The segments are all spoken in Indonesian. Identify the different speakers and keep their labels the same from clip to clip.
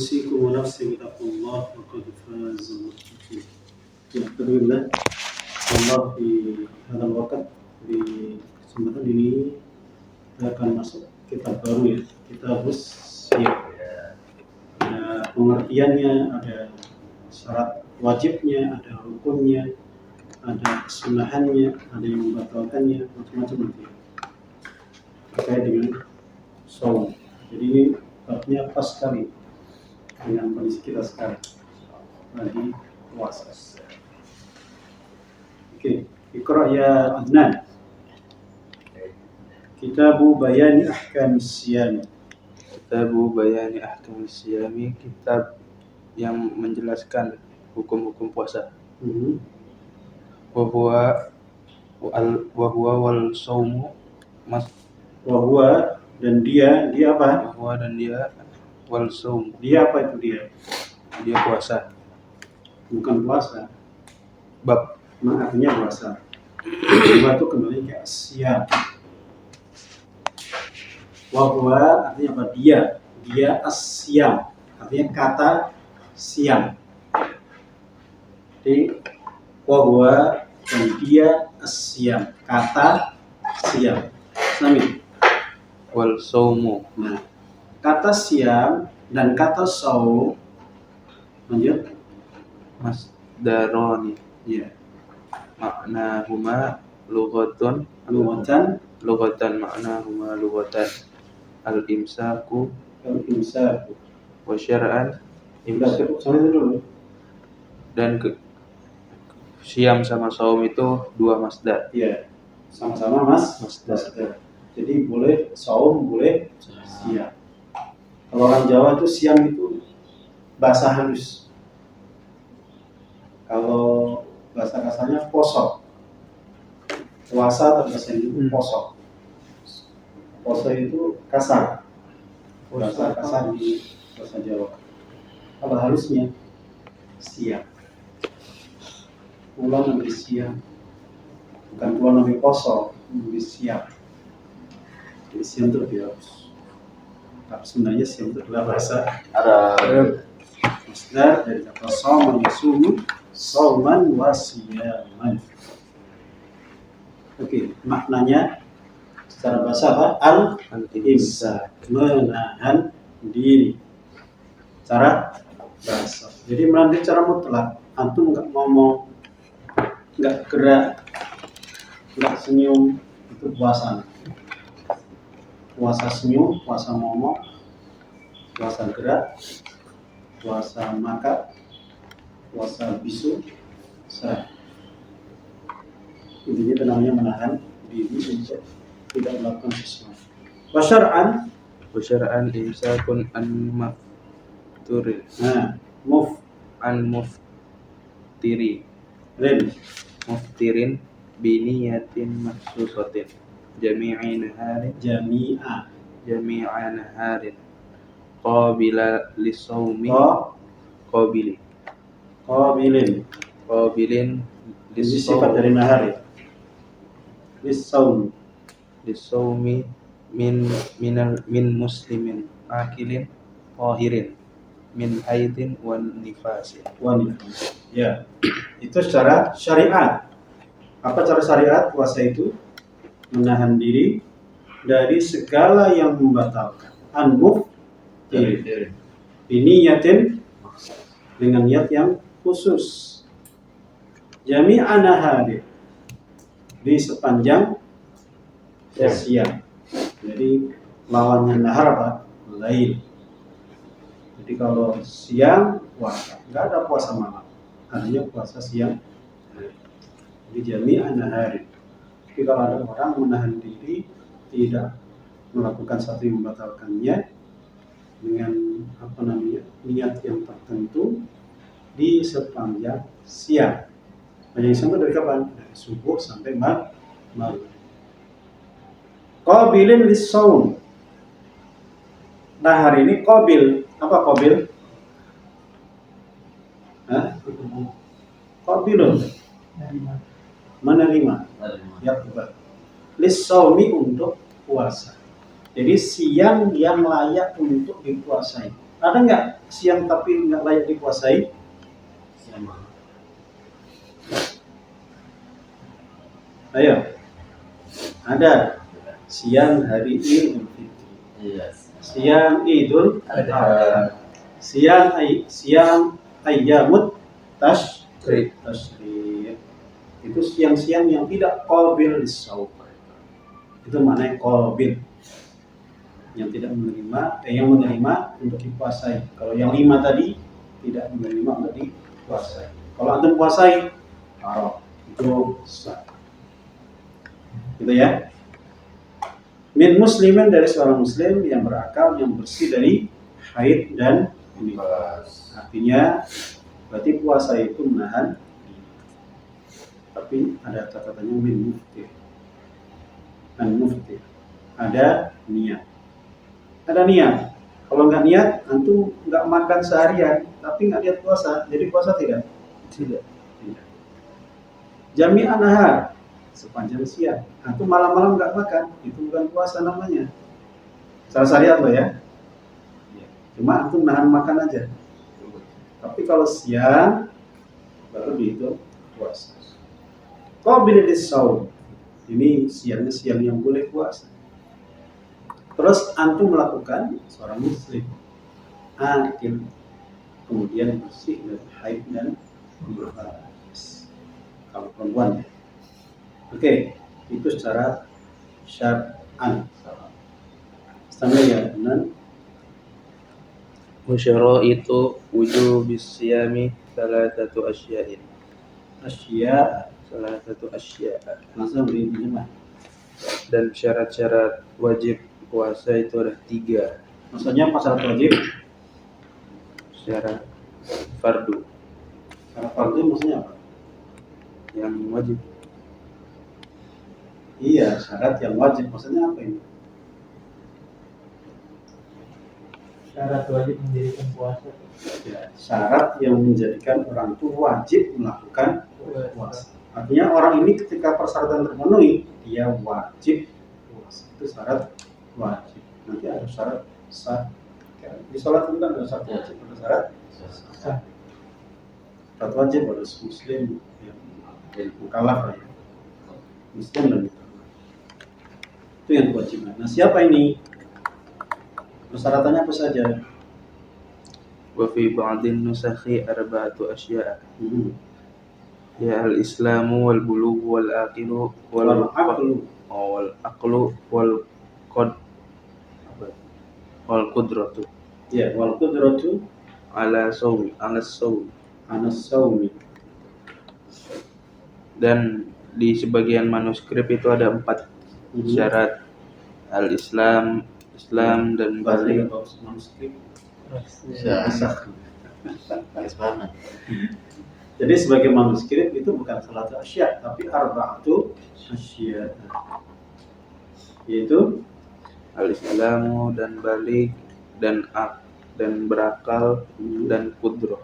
Speaker 1: أوصيكم ونفسي بتقوى الله وقد فاز المتقون. الحمد لله Allah di dalam waktu di kesempatan ini kita akan masuk kitab baru ya, kitab Syiar. Ada pengertiannya, ada syarat wajibnya, ada hukumnya, ada kesunahannya, ada yang membatalkannya, macam-macam nanti terkait dengan saum. Jadi ini babnya pas sekali dengan kondisi kita sekarang lagi puasa. Oke, Iqra ya Adnan. Kitabu Bayani Ahkam Siyami.
Speaker 2: Kitabu Bayani Ahkam Siyami, kitab yang menjelaskan hukum-hukum puasa. Wa huwa wal saumu mas.
Speaker 1: Wa huwa dan dia apa?
Speaker 2: Wa huwa dan dia wal saum.
Speaker 1: Dia apa itu dia?
Speaker 2: Dia puasa.
Speaker 1: Bukan puasa.
Speaker 2: Bab.
Speaker 1: Artinya puasa. Huwa itu kembali ke siyam. Wa huwa artinya apa? Dia as-siyam. Artinya kata siam. Jadi wa huwa dan dia as-siyam. Kata siam. Sami.
Speaker 2: Wal saumu.
Speaker 1: Nah, kata siam dan kata saum lanjut
Speaker 2: Masdaroni.
Speaker 1: Iya.
Speaker 2: Maknahuma lughatan maknahuma lughatan al-imsaku wa syar'an
Speaker 1: sampai dulu.
Speaker 2: Dan siam sama saum itu dua masdar.
Speaker 1: Iya. Sama-sama masdar. Jadi boleh saum, boleh siam. Kalau orang Jawa itu siam itu bahasa halus. Kalau bahasa kasarnya poso. Puasa atau bahasa itu poso. Poso itu kasar. Bahasa kasar di bahasa Jawa. Kalau halusnya siam. Pulang namanya siam. Bukan pulang namanya poso, namanya siam. Jadi siam itu lebih halus. Tapi sebenarnya siam itu adalah bahasa Arab. Masdar dari kata shauma yasumu shauman wa siyaman. Oke, maknanya secara bahasa apa? Al-imsak, menahan diri. Cara bahasa. Jadi menahan diri secara mutlak. Antum nggak ngomong, nggak gerak, nggak senyum, itu puasa. Puasa senyum, puasa ngomong, puasa gerak, puasa makan, puasa bisu, sah. Intinya itu namanya menahan diri untuk tidak melakukan sesuatu. Wasyar'an
Speaker 2: imsakun an mafturin. Muftirin biniyatin maksusatin jami'a naharin qabila lisawmi qabilin
Speaker 1: sifat dari nahari
Speaker 2: lisawmi min muslimin akilin tahirin min haidin wan nifasin.
Speaker 1: Ya, itu secara syariat. Apa cara syariat puasa itu? Menahan diri dari segala yang membatalkan. Ini yatin dengan niat yang khusus. Jami'an nahari di sepanjang siang. Jadi lawannya nahar apa? Lail. Jadi kalau siang puasa, nggak ada puasa malam. Artinya puasa siang. Jadi jami'an nahari. Jadi kalau ada orang menahan diri tidak melakukan satu yang membatalkannya dengan niat yang tertentu di sepanjang siang. Panjang siang itu dari kapan? Dari subuh sampai malam. Qabilin lis-shaum. Nah hari ini qabil. Apa qabil? Qabilun. Menerima. Ya betul. Lis-shaumi untuk puasa. Jadi siang yang layak untuk dipuasai. Ada nggak siang tapi nggak layak dikuasai? Ayo, ada siang hari Idul Fitri, siang Idul Adha, siang Ayyamut Tashrik. Itu siang-siang yang tidak qabil lisaum. Itu maknanya qabil, yang tidak menerima, yang menerima untuk dipuasai. Kalau yang 5 tadi tidak menerima untuk dipuasai. Kalau antum puasai, haram. Itu sah. Gitu ya. Min muslimin, dari seorang muslim yang berakal, yang bersih dari haid dan nifas. Artinya berarti puasa itu menahan, tapi ada catatannya min muftir. Dan muftir ada niat. Ada niat. Kalau nggak niat, antum nggak makan seharian, tapi nggak niat puasa, jadi puasa tidak? Tidak. Jami'an nahar, sepanjang siang. Antum malam-malam nggak makan, itu bukan puasa namanya. Secara syariat loh ya. Cuma antum nahan makan aja. Tapi kalau siang, baru dihitung puasa. Qabil lisaum, ini siangnya siang yang boleh puasa. Terus antum melakukan, seorang muslim akil, kemudian bersih dari haid dan nifas. Kalau perempuan ya. Oke, itu secara syar'an. Sama ya, benar.
Speaker 2: Wasyaraitu wujubis siyami salasatu asya'in. Salasatu asya'.
Speaker 1: Langsung diterjemah.
Speaker 2: Dan syarat-syarat wajib puasa itu ada 3.
Speaker 1: Maksudnya apa syarat wajib?
Speaker 2: Syarat fardu.
Speaker 1: Syarat fardu maksudnya apa?
Speaker 2: Yang wajib.
Speaker 1: Iya, syarat yang wajib maksudnya apa ini?
Speaker 3: Syarat wajib mendirikan puasa.
Speaker 1: Ya, syarat yang menjadikan orang itu wajib melakukan puasa. Artinya orang ini ketika persyaratan terpenuhi, dia wajib puasa. Itu syarat wajib. Nanti ada syarat sah. Di sholat itu kan ada syarat wajib, ada syarat sah. Syarat wajib harus muslim yang mukallaf ya. Muslim dan mukallaf. Itu yang kewajiban. Nah, siapa ini? Persyaratannya apa saja?
Speaker 2: Wa fi ba'din nusakhi arba'atu asya'. Ya al-islamu wal bulughu wal aqilu wal aqlu wal qudratu.
Speaker 1: Ya, wal qudratu
Speaker 2: ala sawmi. Dan di sebagian manuskrip itu ada 4 syarat: al-Islam, dan balik.
Speaker 1: manuskrip.
Speaker 3: Islam.
Speaker 1: Jadi sebagai manuskrip itu bukan salah satu asya, tapi arba'atu asya. Yaitu
Speaker 2: Al-Islamu dan balik dan berakal dan kudrah.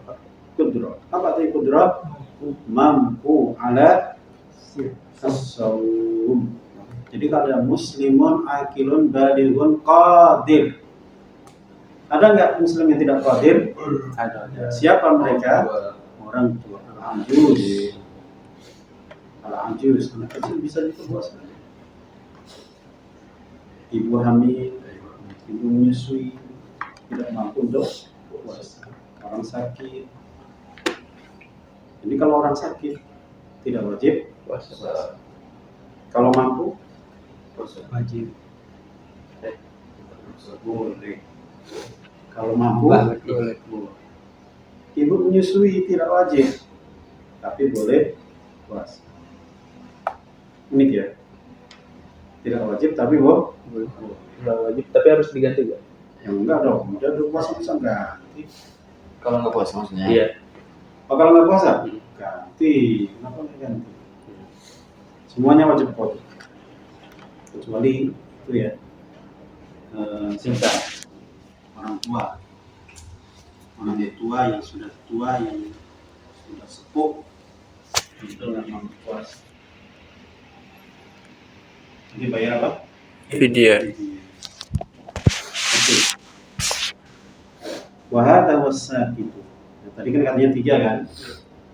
Speaker 1: Apa itu kudrah? Mampu ala as-saum. Jadi kalau ada muslimun akilun balighun qadir. Ada nggak muslim yang tidak qadir?
Speaker 2: Ada.
Speaker 1: Siapa mereka? Orang tua. Al-ajuz, anak kecil bisa dipuasa. Ibu hamil, ibu menyusui, tidak mampu untuk puasa. Orang sakit. Jadi kalau orang sakit tidak wajib puasa. Kalau mampu
Speaker 2: Wajib.
Speaker 1: boleh. Kalau mampu
Speaker 2: Boleh.
Speaker 1: ibu menyusui tidak wajib, tapi boleh puasa. Unik ya. Tidak wajib tapi boleh.
Speaker 2: Nggak wajib, tapi harus diganti gak?
Speaker 1: Ya enggak dong, udah puasa bisa ganti.
Speaker 3: Kalau nggak puasa maksudnya?
Speaker 2: Iya.
Speaker 1: Oh, kalau nggak puasa ganti. Kenapa nggak ganti? Semuanya wajib puasa. Kecuali itu ya, singkat orang tua yang sudah tua, yang sudah sepuh, itu nggak mampu puasa. Jadi bayar apa?
Speaker 2: Fidyah.
Speaker 1: Oke. Wahada wasakitu. Nah, tadi kan katanya 3 kan.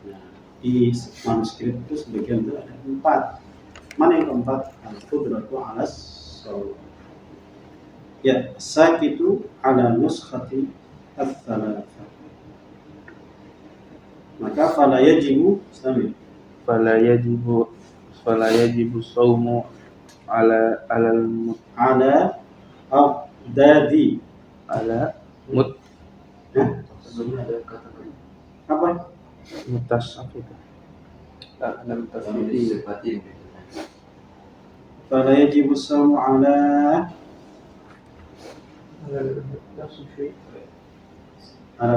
Speaker 1: Nah, di manuskrip itu sebagian itu ada 4. Mana yang keempat? Al-qudratu alas saum. Ya, sakitu ala nuskhati ats-tsalatsah. Maka fala yajibu samil.
Speaker 2: fala yajibu saumu ala
Speaker 1: Ada abdadi.
Speaker 2: ala mut
Speaker 3: Sebelumnya ada kata
Speaker 1: Apa?
Speaker 2: mutasafid. Ada mutasafid.
Speaker 3: sifatin.
Speaker 1: Fala yajibu saumu ala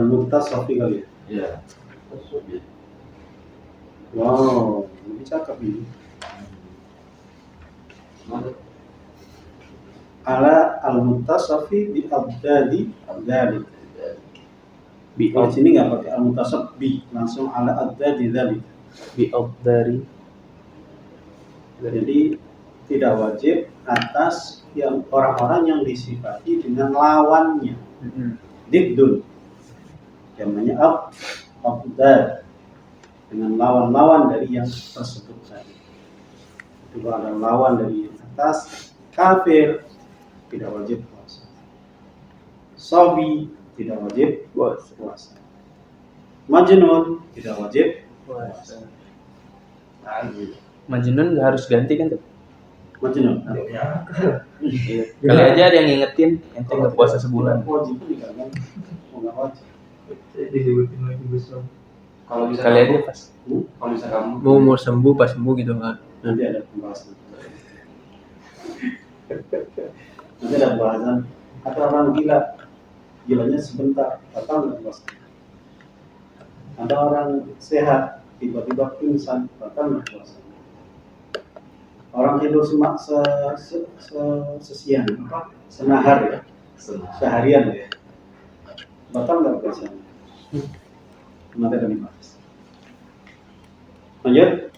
Speaker 1: muttasafi kali ya.
Speaker 3: Iya.
Speaker 1: Wow, ini cakep ini. Ala al-muttasafi bi abdadi dzalik.
Speaker 2: Bi
Speaker 1: Kalau sini nggak pakai al-muttasaf bi, langsung ala abdadi dzalik.
Speaker 2: dari
Speaker 1: Jadi tidak wajib atas yang orang-orang yang disifati dengan lawannya. Diddun. Namanya abdad. Dengan lawan-lawan dari yang tersebut tadi. Itu ada lawan dari yang atas, kafir tidak wajib puasa. Sabi tidak wajib puasa. Majnun tidak wajib puasa.
Speaker 2: Majnun nggak harus ganti kan tuh?
Speaker 1: Majnun.
Speaker 2: Iya. Kali aja ada yang ngingetin ente nggak puasa sebulan.
Speaker 1: Wajib juga kan? Nggak wajib.
Speaker 3: Disebutin lagi besok. Kalau bisa
Speaker 2: Kali aja pas.
Speaker 3: kalau bisa kamu
Speaker 4: mau sembuh pas sembuh gitu kan.
Speaker 1: Nanti ada pembahasan. Nanti ada pembahasan. Kata orang gila, gilanya sebentar, batal nggak puasa. Ada orang sehat, tiba-tiba pingsan, batal nggak puasa. Orang tidur sesiang, senahar ya, seharian ya, batal nggak puasa. Nanti akan dibahas. Lanjut.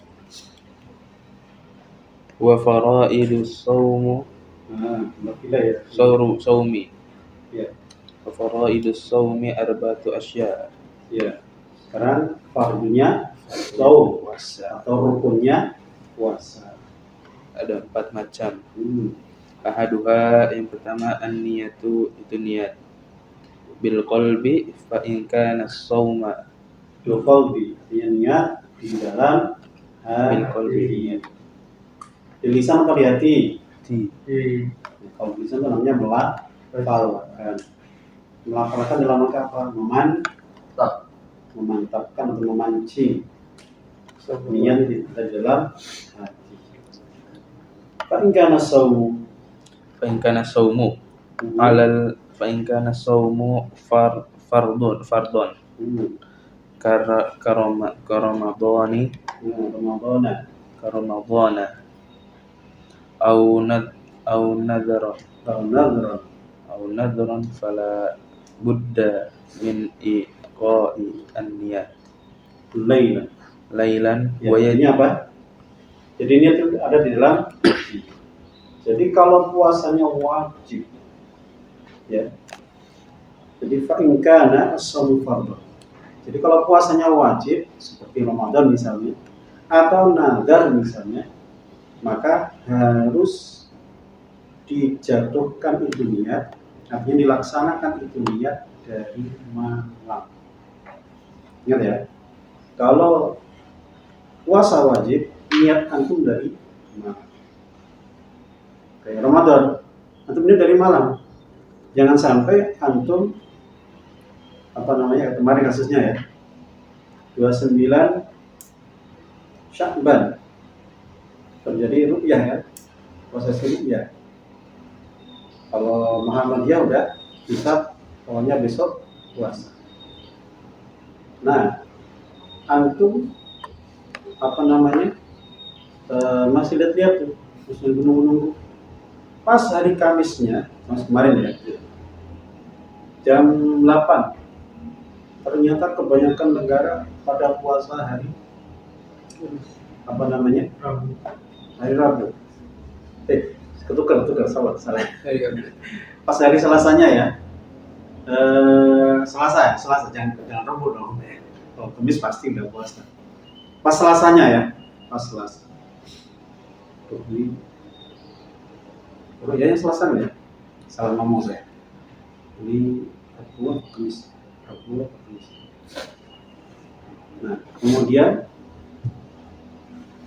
Speaker 2: Wa faraidus saumu
Speaker 1: Bila ya.
Speaker 2: saumi.
Speaker 1: Ya.
Speaker 2: Wa faraidus saumi arba'atu asya.
Speaker 1: Ya. Sekarang fardunya saum atau rukunnya puasa.
Speaker 2: Ada 4 macam. Ahaduha yang pertama an-niyatu itu niat. Bil qalbi fa in kana as-sauma
Speaker 1: Bil qalbi, niat di dalam
Speaker 2: bil qalbi.
Speaker 1: Di lisan atau di hati?
Speaker 2: Di
Speaker 1: Kalau di lisan itu namanya melafalkan. Melafalkan dalam rangka apa? Memantapkan atau memancing niat di dalam hati. Fa in kana saumu
Speaker 2: fa in kana saumu alal fa in kana saumu fardun karamadhani Ramadhana au nadran fala budda min iqa'i an-niyat lailan
Speaker 1: Ya,
Speaker 2: wa
Speaker 1: ini apa? Jadi ini ada di dalam hati. Jadi kalau puasanya wajib, ya. Jadi fa in kana as-shaumu fardhu. Jadi kalau puasanya wajib seperti Ramadan misalnya atau nazar misalnya, maka harus dijatuhkan itu niat, artinya dilaksanakan itu niat dari malam. Ingat ya, kalau puasa wajib, niat antum dari malam. Kayak Ramadan, antum ini dari malam. Jangan sampai antum kemarin kasusnya ya, 29 Sya'ban terjadi ru'yah ya, proses ru'yah. Kalau Muhammadiyah udah bisa, pokoknya besok puasa. Nah, antum masih lihat tuh, masih menunggu. Pas hari Kamisnya, mas kemarin ya, jam 8, ternyata kebanyakan negara pada puasa hari hari Rabu. Ketukar salah. Pas hari Selasanya ya, Selasa jangan Rabu dong. Kalau Kamis pasti udah puasa. Pas Selasanya ya, pas Selasa. Oh ya Selasa ya, salah ngomong saya. Ini Rabu Kamis. Nah kemudian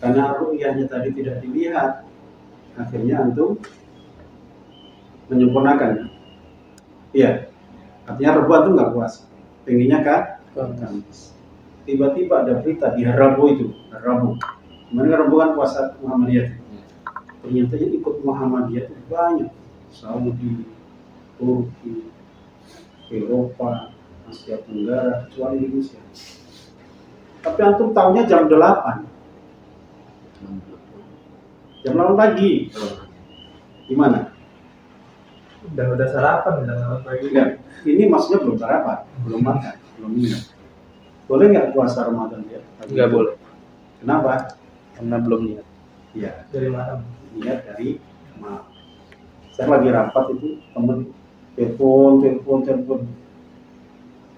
Speaker 1: karena ru'yahnya tadi tidak dilihat, akhirnya antum menyempurnakan. Iya, artinya Rabu antum nggak puasa, pengennya Kamis. Tiba-tiba ada berita di hari Rabu itu, hari Rabu. Kemarin Rabu kan puasa Muhammadiyah. Ternyata yang ikut Muhammadiyah itu banyak, Saudi, Turki, Eropa, Asia Tenggara, kecuali Indonesia. Tapi antum tahunya jam 8. Jam 8 pagi. Gimana?
Speaker 3: Udah sarapan udah pagi.
Speaker 1: Enggak. Ini maksudnya belum sarapan, belum makan, belum minum. Boleh nggak puasa Ramadan ya?
Speaker 2: Nggak boleh.
Speaker 1: Kenapa?
Speaker 2: Karena belum niat.
Speaker 1: Iya,
Speaker 3: Dari malam.
Speaker 1: niat dari malam. Saya lagi rapat itu temen telepon.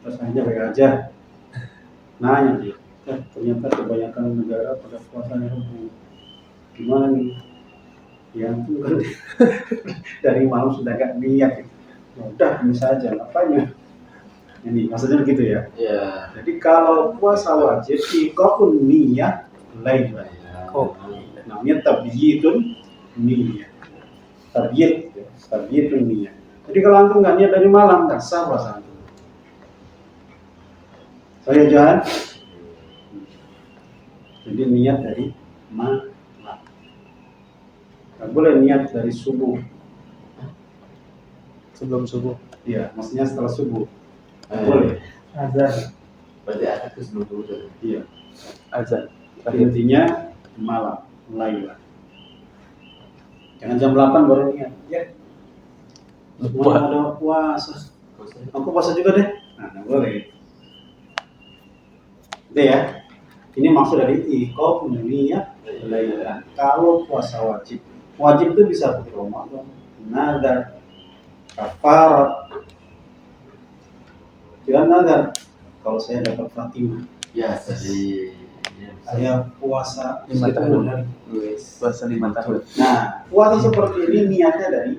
Speaker 1: Terus akhirnya kayak aja nanya dia. Ternyata kebanyakan negara pada puasanya Rabu. Gimana nih? Ya itu kan dari malam sudah gak niat. Ya udah ini saja, apanya? Ini maksudnya begitu ya.
Speaker 5: Ya.
Speaker 1: Jadi kalau puasa wajib ikut niat lain. Oh, namanya tabyidun niat. Tabyidun niat. Jadi kalau antum nggak niat dari malam nggak sah puasa antum. Saya jalan. Jadi niat dari malam. Nggak boleh niat dari subuh.
Speaker 2: Sebelum subuh.
Speaker 1: Iya, maksudnya setelah subuh. Boleh.
Speaker 3: Azan.
Speaker 5: Berarti ada ke sebelum dulu.
Speaker 1: Iya.
Speaker 2: Azan.
Speaker 1: Intinya malam, mulailah. Jangan jam 8 baru niat. Ya. Semua ada puasa. Aku puasa juga deh. Nah, nggak boleh. Itu ya. Ini maksud dari iqab niat lailan. Kalau puasa wajib itu bisa Ramadan, nazar, kafarat. Jangan nazar. Kalau saya dapat Fatimah,
Speaker 5: Ya, jadi
Speaker 1: saya puasa
Speaker 2: 5
Speaker 1: 10
Speaker 2: tahun.
Speaker 1: hari.
Speaker 2: Puasa 5 tahun.
Speaker 1: Nah, puasa seperti ini niatnya dari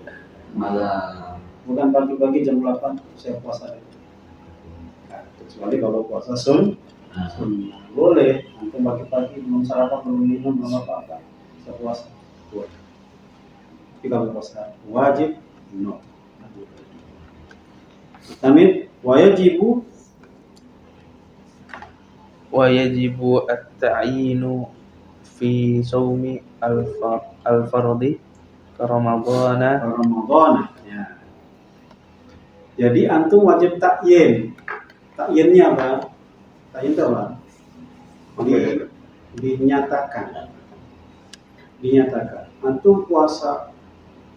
Speaker 5: malam.
Speaker 1: bukan pagi-pagi jam 8 saya puasa. Nah, kecuali kalau puasa sunnah. Boleh, nanti pagi-pagi belum sarapan, belum minum, belum apa-apa, bisa puasa. Boleh. Tapi kalau puasa wajib, no. Amin.
Speaker 2: Wajibu at-ta'yinu fi saumi al-fardi ke Ramadana.
Speaker 1: Ramadan. Ya. Jadi antum wajib takyin. Takyinnya apa? Takyin itu apa? Dinyatakan. Antum puasa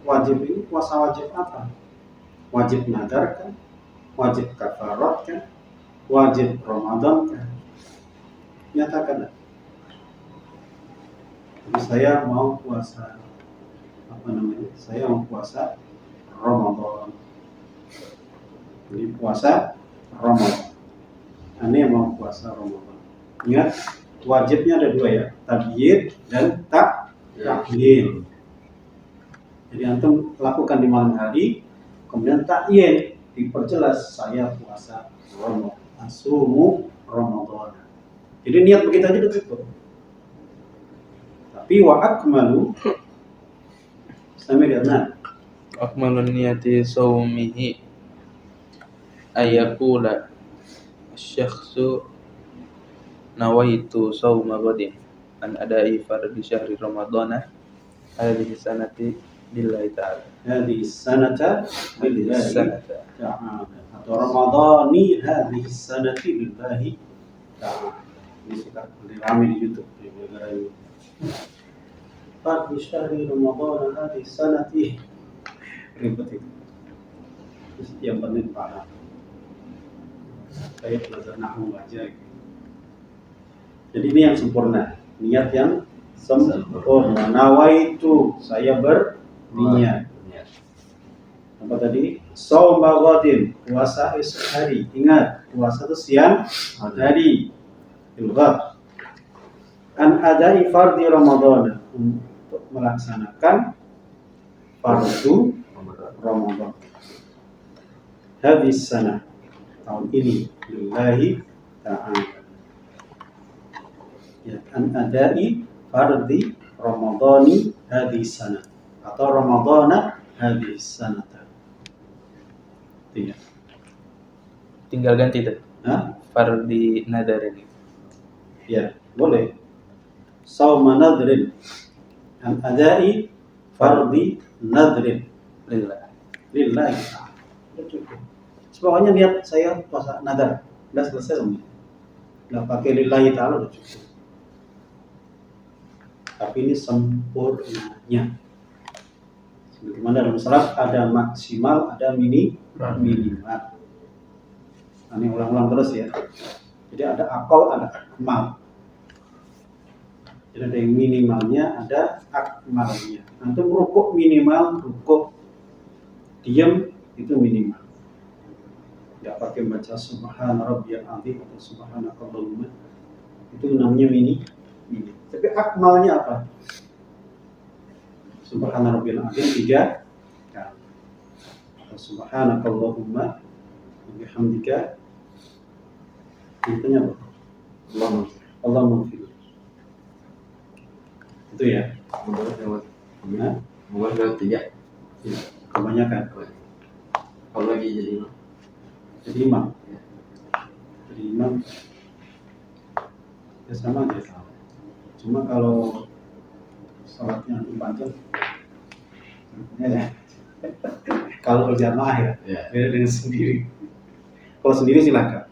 Speaker 1: wajib ini puasa wajib apa? Wajib nazar kan? Wajib kafarat kan? Wajib Ramadan kan? Nyatakan. Jadi saya mau puasa Saya mau puasa Ramadan. Jadi puasa Ramadan. Ini mau puasa Ramadan. Ingat, wajibnya ada 2 ya, tabyid dan takyin. Jadi antum lakukan di malam hari, kemudian takyin, diperjelas saya puasa Ramadan, asumu Ramadan. Jadi niat begitu aja udah cukup. Tapi wa akmalu sampai dengan
Speaker 2: Akmalun niyati saumihi ayakula syakhsu nawaitu sauma ghadin an adai fardi syahri ramadana hadhihi sanati billahi ta'ala.
Speaker 1: hadhihi sanata billahi
Speaker 2: Sanata.
Speaker 1: ta'ala atau Ramadhani hadhihi sanati billahi ta'ala. Ini suka rame di YouTube gara-gara ini. Fardi syahri Ramadana hadhihi sanati ribet itu. Terus yang penting paham. Kayak belajar nahwu aja gitu. Jadi ini yang sempurna, niat yang sempurna. Nawaitu, saya berniat. Apa tadi? Shauma ghadin, puasa esok hari. Ingat, puasa itu siang hari. Ilghad. An adai fardhi Ramadan, untuk melaksanakan fardu Ramadan. Hadis sana, tahun ini, lillahi ta'ala. Ya, an adai fardhi Ramadhani hadis sana, atau Ramadhana hadis sanata. Iya.
Speaker 2: Tinggal ganti tuh.
Speaker 1: Hah?
Speaker 2: Fardi nadar ini.
Speaker 1: Ya, boleh. Sauma nadrin, an adai fardhi nadrin
Speaker 2: Lillah.
Speaker 1: lillahi ta'ala. Cukup. Pokoknya niat saya puasa nadar, udah selesai semuanya. Nggak pakai lillahi ta'ala udah cukup. Tapi ini sempurnanya. Sebagaimana dalam salat ada maksimal, ada minimal. Ini ulang-ulang terus ya. Jadi ada akal, ada akmal. Jadi ada yang minimalnya, ada akmalnya. Nanti rukuk minimal, rukuk diam itu minimal. Nggak pakai baca subhana rabbiyal azim atau subhanakallahumma. Itu namanya mini. Tapi akmalnya apa? Subhana rabbiyal azim 3 kali. Atau subhanakallahumma wa bihamdika. Intinya apa? Allah maghfir. Itu ya. Nah,
Speaker 5: Bukan lewat 3.
Speaker 1: ya, kebanyakan.
Speaker 5: Kalau lagi jadi
Speaker 1: Jadi imam. Jadi imam ya sama aja. Cuma kalau sholatnya panjang, ya. Kalau berjamaah ya,
Speaker 5: ya.
Speaker 1: beda dengan sendiri. Kalau sendiri silakan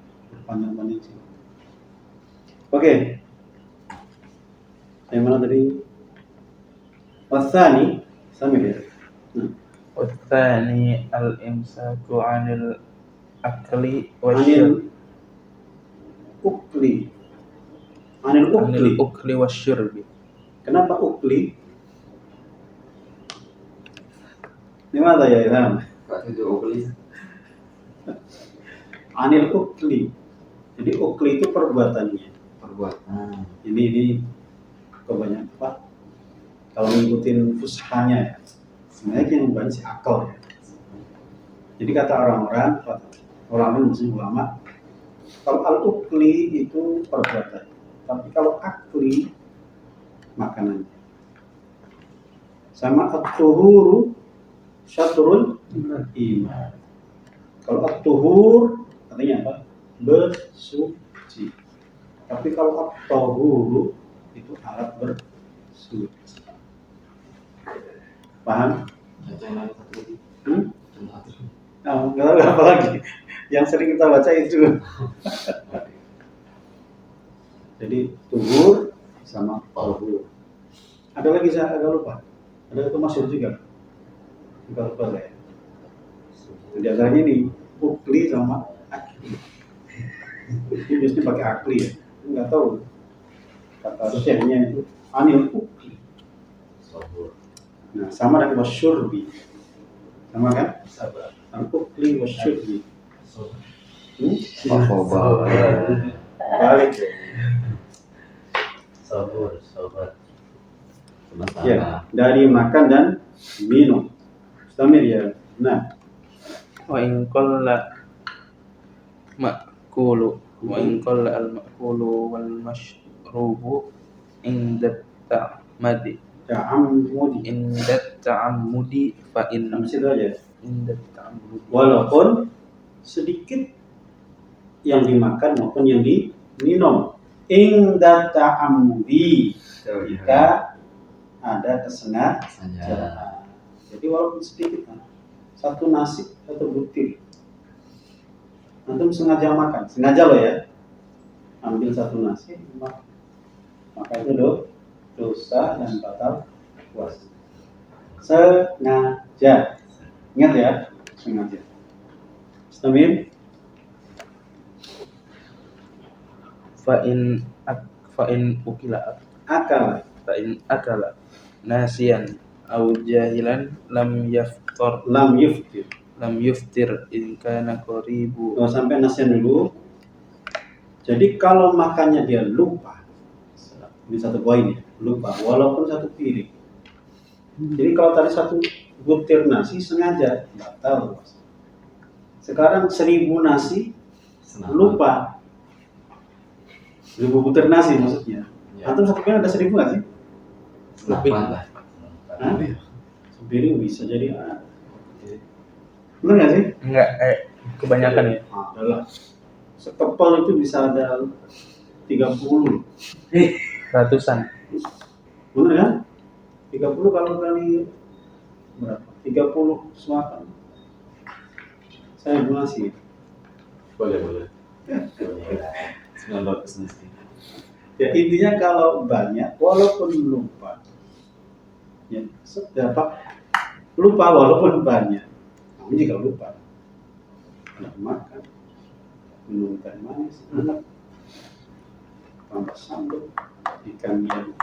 Speaker 1: panjang-panjang sih. Oke. Yang mana tadi? Wasani, sama ya.
Speaker 2: والثاني الإمساك عن الأكل
Speaker 1: Anil
Speaker 2: والشرب
Speaker 1: ukli. Anil
Speaker 2: عن
Speaker 1: ukli.
Speaker 2: الأكل والشرب.
Speaker 1: Kenapa ukli? Gimana ya Ilham?
Speaker 5: Pak itu ukli.
Speaker 1: Anil ukli. Jadi ukli itu perbuatannya.
Speaker 5: Perbuatan.
Speaker 1: Ini kebanyakan apa? Kalau ngikutin fushanya ya, sebenarnya yang banyak si akal ya. Jadi kata orang-orang maksudnya ulama, kalau al-ukli itu perbuatan, tapi kalau akli makanan. Sama at-tuhuru syatrul iman. Kalau at-tuhur artinya apa? Bersuci. Tapi kalau at-tuhuru itu alat bersuci. Paham?
Speaker 5: Yang lain satu lagi. Yang satu.
Speaker 1: Nah, nggak tahu apa lagi. Yang sering kita baca itu. Jadi tuhur sama tahur. Ada lagi saya agak lupa. Ada itu masyhur juga. Agak lupa saya. Jadi antaranya ini ukli sama akli. Ini biasanya pakai akli ya. Nggak tahu. Kata syekhnya itu anil ukli. Nah, sama dengan wasyurbi. Sama kan?
Speaker 5: Sabar.
Speaker 1: Al-ukli wasyurbi.
Speaker 5: Sabar.
Speaker 1: Balik.
Speaker 5: Sabar.
Speaker 1: Ya, dari makan dan minum. Mustamir ya. Nah,
Speaker 2: وإن قل مأكول وإن قل المأكول والمشروب عند التعمد
Speaker 1: ta'ammudi.
Speaker 2: عند التعمد فإن
Speaker 1: Sampai situ aja.
Speaker 2: عند التعمد
Speaker 1: Walaupun sedikit yang dimakan maupun yang diminum. Inda ta'ammudi. Jika ada kesengajaan. Jadi walaupun sedikit, satu nasi, satu butir. Antum sengaja makan, sengaja loh ya. Ambil satu nasi, maka itu dosa dan batal puasa. Sengaja. Ingat ya, sengaja. Mustamir.
Speaker 2: فإن أكل
Speaker 1: Akal.
Speaker 2: فإن أكل ناسيا au jahilan
Speaker 1: lam yuftir
Speaker 2: in kana qaribu.
Speaker 1: sampai nasihan dulu. Jadi kalau makannya dia lupa, ini satu poin ya, lupa walaupun satu piring. Jadi kalau tadi satu butir nasi sengaja batal. Sekarang 1000 nasi lupa, 1000 butir nasi maksudnya. Antum satu piring ada 1000 nggak sih?
Speaker 2: Lebih.
Speaker 1: Hah? Sepiring bisa jadi. Benar nggak sih?
Speaker 2: Enggak, kebanyakan ya.
Speaker 1: Adalah sekepal itu bisa ada 30.
Speaker 2: Ratusan.
Speaker 1: Benar kan? 30 kalau kali berapa? 30 suapan. Saya nasi.
Speaker 5: Boleh. 900 nasi.
Speaker 1: Ya intinya kalau banyak walaupun lupa. Ya, dapat lupa walaupun banyak. Namun jika lupa, tidak makan, minum teh manis, enak, tambah sambal, ikan yang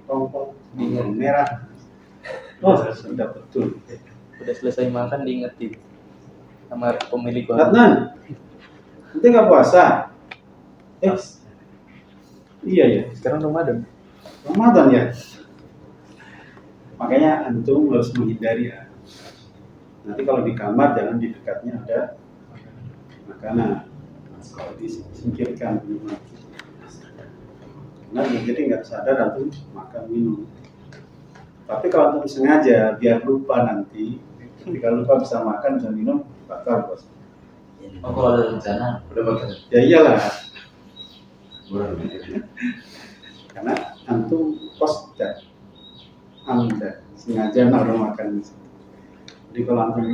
Speaker 1: tongkol, bawang merah. Oh, sudah betul.
Speaker 2: Udah selesai makan diingetin sama pemilik warung.
Speaker 1: Adnan, nanti nggak puasa? Iya ya.
Speaker 2: Sekarang Ramadan.
Speaker 1: Ramadan ya. Makanya antum harus menghindari ya. Nanti kalau di kamar jangan di dekatnya ada makanan. Kalau disingkirkan minuman. Karena jadi nggak sadar antum makan minum. Tapi kalau antum sengaja biar lupa nanti, ketika lupa bisa makan bisa minum batal bos.
Speaker 5: Oh, kalau ada rencana udah bakal.
Speaker 1: Ya iyalah.
Speaker 5: Benar.
Speaker 1: Karena antum posted anda sengaja naruh makan. Jadi kalau antum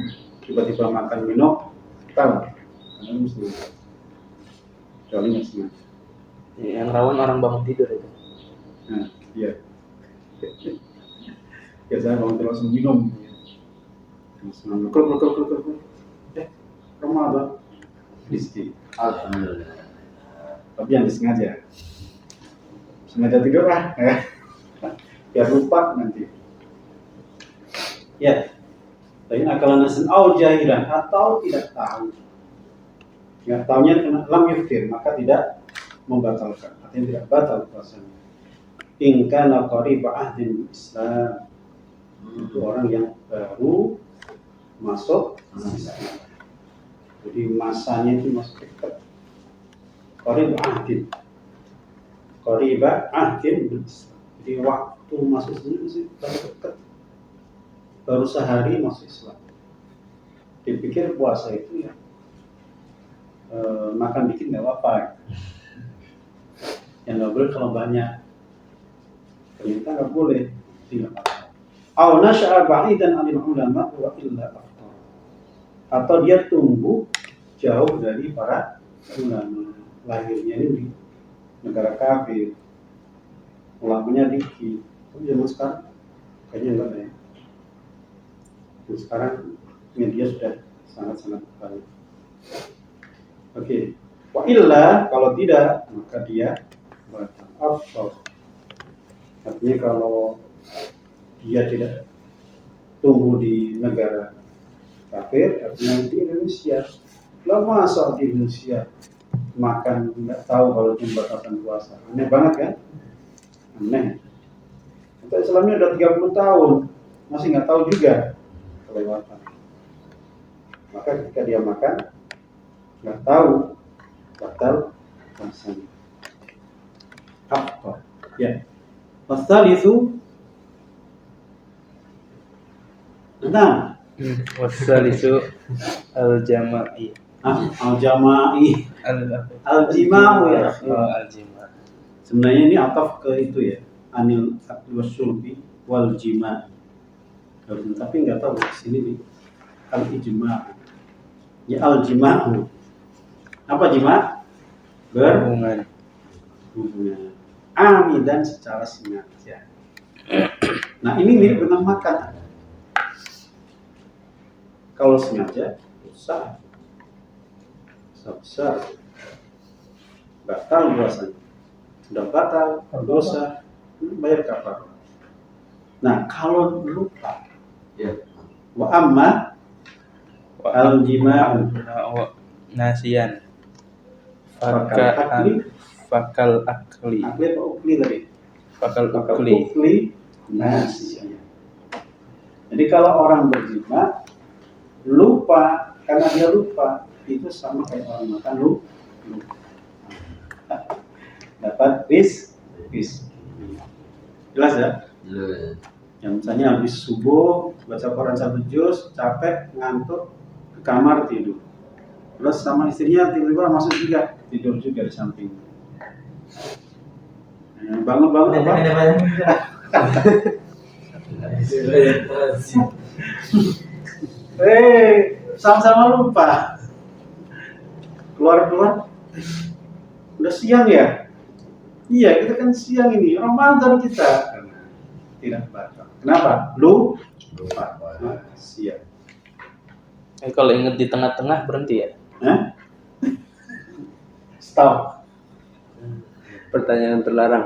Speaker 1: tiba-tiba makan minum, tahu karena mesti kecuali nggak sengaja.
Speaker 2: Yang rawan orang bangun tidur itu.
Speaker 1: Nah, iya. Biasanya bangun tidur langsung minum. Langsung kluk. Ramadan diski.
Speaker 5: Alhamdulillah.
Speaker 1: Tapi yang disengaja. Sengaja tidur lah, biar lupa nanti. Ya, tapi akalan nasan au jahilan atau tidak tahu. Nggak tahunya kena lam yuftir, maka tidak membatalkan, artinya tidak batal puasanya. In kana qariba ahdin Islam, itu orang yang baru masuk Islam. Jadi masanya itu masih dekat. Qariba ahdin Islam. Jadi waktu masuk Islam masih dekat. Baru sehari masuk Islam. Dipikir puasa itu ya makan dikit nggak apa-apa. Yang nggak boleh kalau banyak. Ternyata nggak boleh. Tidak apa-apa. Aw nasha'a ba'idan 'anil ulama wa illa aftar. Atau dia tumbuh jauh dari para ulama. Lahirnya ini di negara kafir. Ulamanya dikit. Tapi zaman sekarang kayaknya enggak ada ya. Dan sekarang media sudah sangat-sangat banyak. Oke. Wa illa, kalau tidak maka dia batal. Artinya kalau dia tidak tumbuh di negara kafir, artinya di Indonesia. Lah masa di Indonesia makan nggak tahu kalau pembatasan puasa. Aneh banget kan? Aneh. Kita Islamnya udah 30 tahun masih nggak tahu juga kelewatan. Maka ketika dia makan nggak tahu batal puasanya. Apa? Ya. Pasal itu enam.
Speaker 2: Wasalisu al-jama'i.
Speaker 1: Al-jama'i. Al-jima'u ya.
Speaker 2: Al-jima'.
Speaker 1: Sebenarnya ini ataf ke itu ya. Anil akli wasyurbi wal jima'. Tapi nggak tahu di sini nih. Al-ijma'. Ya al-jima'u. Apa jima'?
Speaker 2: Berhubungan.
Speaker 1: Amidan secara sengaja. Nah ini mirip dengan makan. Kalau sengaja dosa besar, batal puasanya. Sudah batal dosa bayar kafarah. Nah, kalau lupa,
Speaker 5: Ya.
Speaker 1: wa amma al-jima'u
Speaker 2: nasian
Speaker 1: fakal akli,
Speaker 2: fakal akli
Speaker 1: akli apa ukli tadi?
Speaker 2: fakal
Speaker 1: Fakal
Speaker 2: ukli
Speaker 1: ukli nasian. Jadi kalau orang berjima lupa karena dia lupa, itu sama kayak orang makan lupa. Dapat ris. Jelas ya?
Speaker 5: Jelas.
Speaker 1: Yang misalnya habis subuh baca Quran 1 juz, capek, ngantuk, ke kamar tidur. Terus sama istrinya tiba-tiba masuk juga, tidur juga di samping. Bangun apa? Sama-sama lupa. Keluar. Udah siang ya? Iya, kita kan siang ini. Ramadan kita. Tidak batal. Kenapa? Lupa. Siang.
Speaker 2: kalau inget di tengah-tengah berhenti ya.
Speaker 1: Stop.
Speaker 4: Pertanyaan terlarang.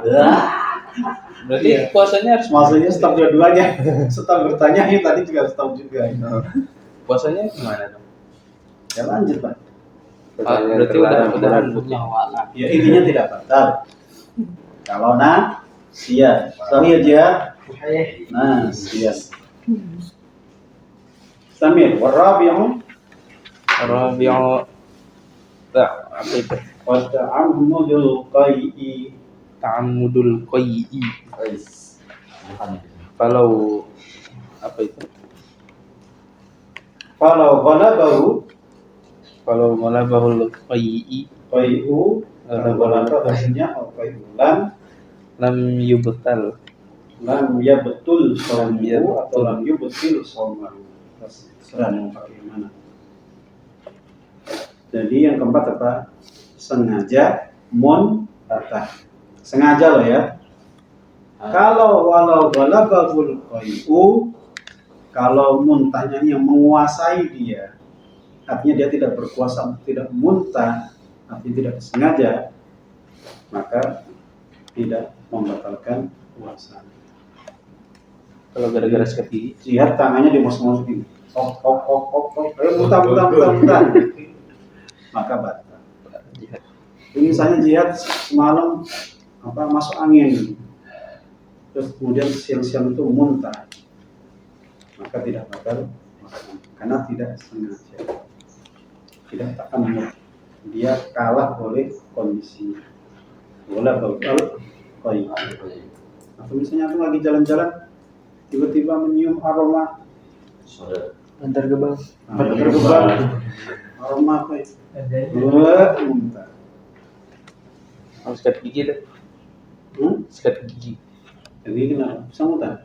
Speaker 2: Berarti puasanya harus
Speaker 1: Maksudnya stop dua-duanya. Stop bertanya, ini tadi juga stop juga.
Speaker 2: puasanya gimana dong?
Speaker 1: Ya lanjut, Pak.
Speaker 4: Pertanyaan
Speaker 2: berarti
Speaker 4: terlarang.
Speaker 2: udah
Speaker 4: Bulan.
Speaker 1: Ya intinya tidak batal. Kalau siang. Sorry aja. Siang. Samir, warabi'u
Speaker 2: Rabi'u apa itu?
Speaker 1: wa ta'ammudul qai'i.
Speaker 2: Ta'ammudul qai'i.
Speaker 5: Ais. Bukan.
Speaker 2: Kalau apa itu?
Speaker 1: Kalau
Speaker 2: ghalabahul qai'i
Speaker 1: qai'u, ghalaba artinya qai'ulan
Speaker 2: lam yubtal.
Speaker 1: lam ya betul
Speaker 2: Lam ya
Speaker 1: saumu atau
Speaker 2: betul.
Speaker 1: lam yubtil saumahu. Serah mau pakai mana. Jadi yang keempat apa? Sengaja muntah. Sengaja loh ya. Kalau walau ghalabahul qai'u, kalau muntahnya yang menguasai dia, artinya dia tidak berkuasa, tidak muntah, artinya tidak sengaja, maka tidak membatalkan puasa.
Speaker 2: Kalau gara-gara sikat gigi,
Speaker 1: Lihat tangannya dimasukin, tok, muntah, maka batal. Ini misalnya jihad semalam masuk angin, terus kemudian siang-siang itu muntah, maka tidak batal karena tidak sengaja, tidak takkan dia kalah oleh kondisinya. Boleh batal koi. Atau misalnya aku lagi jalan-jalan tiba-tiba menyium aroma
Speaker 5: Sudah.
Speaker 4: Antar gebang.
Speaker 1: aroma apa itu? Muntah.
Speaker 2: harus sikat gigi deh. Sikat gigi.
Speaker 1: Jadi kenapa? Bisa muntah?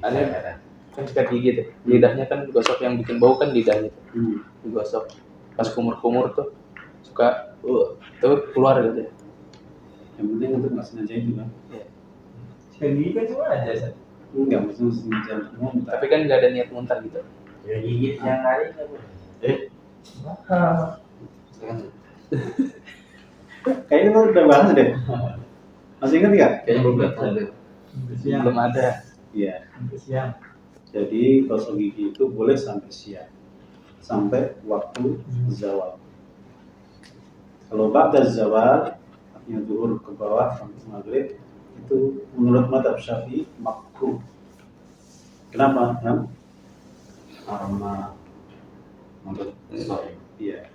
Speaker 2: Ada kan sikat gigi deh. Lidahnya kan gosok, yang bikin bau kan lidahnya. Digosok. Pas kumur-kumur tuh suka tuh keluar gitu ya.
Speaker 1: Yang penting untuk nggak sengaja itu kan?
Speaker 3: Sikat gigi kan cuma aja, Sat.
Speaker 1: Enggak, maksudnya sengaja muntah.
Speaker 2: Tapi kan nggak ada niat muntah gitu.
Speaker 5: Ya gigit yang lain nggak boleh.
Speaker 1: Kayaknya kita udah bahas deh. Masih ingat nggak?
Speaker 5: Kayaknya belum datang.
Speaker 2: Belum ada.
Speaker 1: Iya.
Speaker 3: Siang.
Speaker 1: Jadi gosok gigi itu boleh sampai siang, sampai waktu zawal. Kalau ba'da zawal, artinya zuhur ke bawah sampai maghrib, itu menurut mazhab Syafi'i makruh. Kenapa?
Speaker 5: Aroma. Untuk sorry.
Speaker 1: Iya.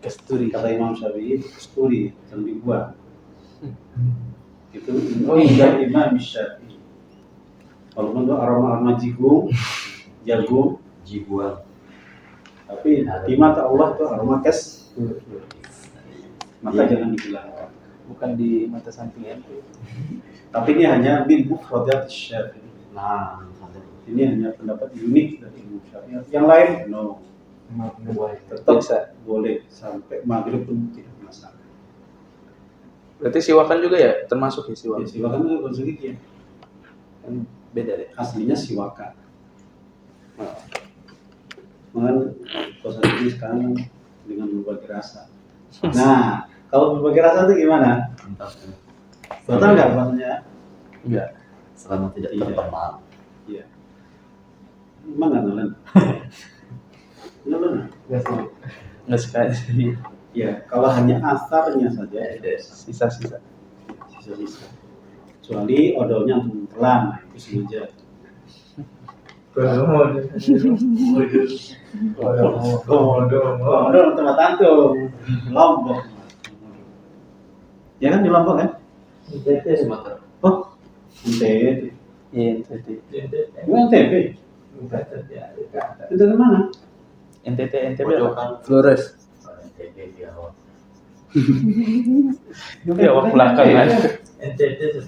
Speaker 2: Kasturi.
Speaker 1: Kata Imam Syafi'i, kasturi, jangan dibuang. Itu
Speaker 5: iya.
Speaker 1: Imam Syafi'i. Walaupun itu aroma jagung,
Speaker 5: Jibuan.
Speaker 1: tapi di mata Allah itu aroma maka jangan dihilangkan.
Speaker 2: Bukan di mata samping ente.
Speaker 1: Tapi ini hanya bil mufradat Syafi'i.
Speaker 5: Nah,
Speaker 1: Ini hanya pendapat unik dari Imam Syafi'i. Yang lain, no. Tetap boleh sampai maghrib pun tidak masalah.
Speaker 2: Berarti siwakan juga ya termasuk ya
Speaker 1: Ya,
Speaker 2: siwakan.
Speaker 1: siwakan itu gosok gigi ya.
Speaker 2: Kan beda deh.
Speaker 1: Aslinya siwakan. Mengenai gosok gigi sekarang dengan berbagai rasa. Nah, kalau berbagai rasa itu gimana?
Speaker 5: entah.
Speaker 1: Betul nggak maksudnya?
Speaker 2: Enggak.
Speaker 5: Selama tidak
Speaker 1: Tidak.
Speaker 5: terkenal.
Speaker 1: Iya. Mana Nolan? Nolan?
Speaker 2: Enggak sekali.
Speaker 1: Ya, kalau hanya asarnya saja,
Speaker 2: Sisa-sisa.
Speaker 1: sisa-sisa. Kecuali odolnya pelan, itu sengaja. Odol tempat antum, Lombok. Ya kan di Lombok kan?
Speaker 5: Sumatera.
Speaker 1: Oh, NTT.
Speaker 2: Iya, NTT.
Speaker 1: Itu NTB. Itu dari mana?
Speaker 2: NTT apa?
Speaker 5: Pojokan.
Speaker 4: Flores.
Speaker 5: NTB di awal.
Speaker 2: Ya, waktu belakangan.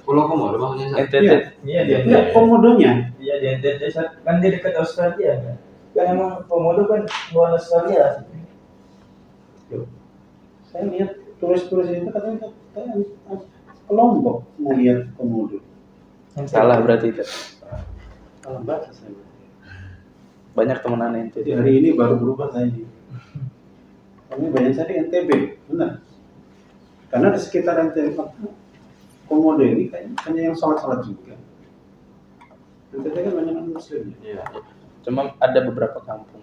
Speaker 5: Pulau Komodo maksudnya.
Speaker 2: NTT.
Speaker 3: Iya
Speaker 1: Ya, komodonya.
Speaker 3: Iya di NTT kan dia dekat Australia kan. Kan emang Komodo kan luar Australia.
Speaker 1: Saya lihat turis-turis itu katanya ke Lombok mau lihat komodo.
Speaker 2: Salah berarti itu.
Speaker 1: Salah baca saya.
Speaker 2: Banyak temenan NTT.
Speaker 1: Jadi hari ini baru berubah saya ini. Kami banyak saya di NTB, benar. Karena di sekitar NTB komodo ini kayaknya yang sholat-sholat juga. NTB kan banyak non muslim.
Speaker 5: Iya.
Speaker 2: Cuma ada beberapa kampung.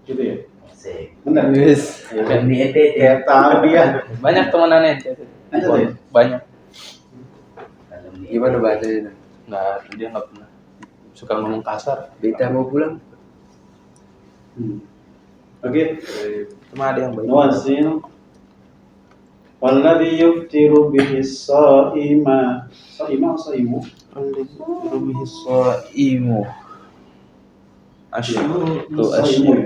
Speaker 1: Gitu ya.
Speaker 5: Asik.
Speaker 1: Benar.
Speaker 4: Yes.
Speaker 5: Bukan di NTT.
Speaker 1: Ya tahu dia.
Speaker 2: Banyak temenan NTT.
Speaker 1: NTT?
Speaker 2: Banyak.
Speaker 4: Gimana bahasanya?
Speaker 2: Nggak, dia nggak pernah suka ngomong kasar.
Speaker 4: Beta mau pulang.
Speaker 1: Oke.
Speaker 2: Cuma ada yang baik.
Speaker 1: Nuwazil. Walladhi yuftiru bihi as-sa'ima. Sa'ima atau sa'imu?
Speaker 2: Rubihi so'imu. Asyuru tu
Speaker 1: Sa'imu.
Speaker 2: asyur.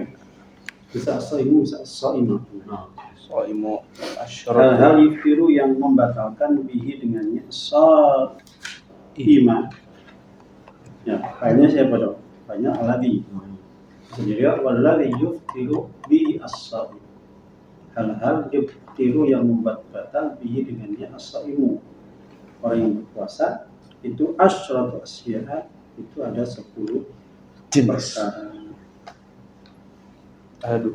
Speaker 1: Bisa as-sa'imu, bisa as-sa'ima.
Speaker 2: So'imu asyuru.
Speaker 1: Hal-hal yuftiru yang membatalkan bihi dengannya sa'ima. Ya, kayaknya siapa dong? Banyak alladhi. Jadi walladhi yuftiru bihi as-sa'im. Hal-hal yuftiru yang membuat batal bihi dengannya as-sa'imu. Orang yang berpuasa itu asyratu asya'a, itu ada 10
Speaker 2: Jenis.
Speaker 1: perkara.
Speaker 2: Aduh.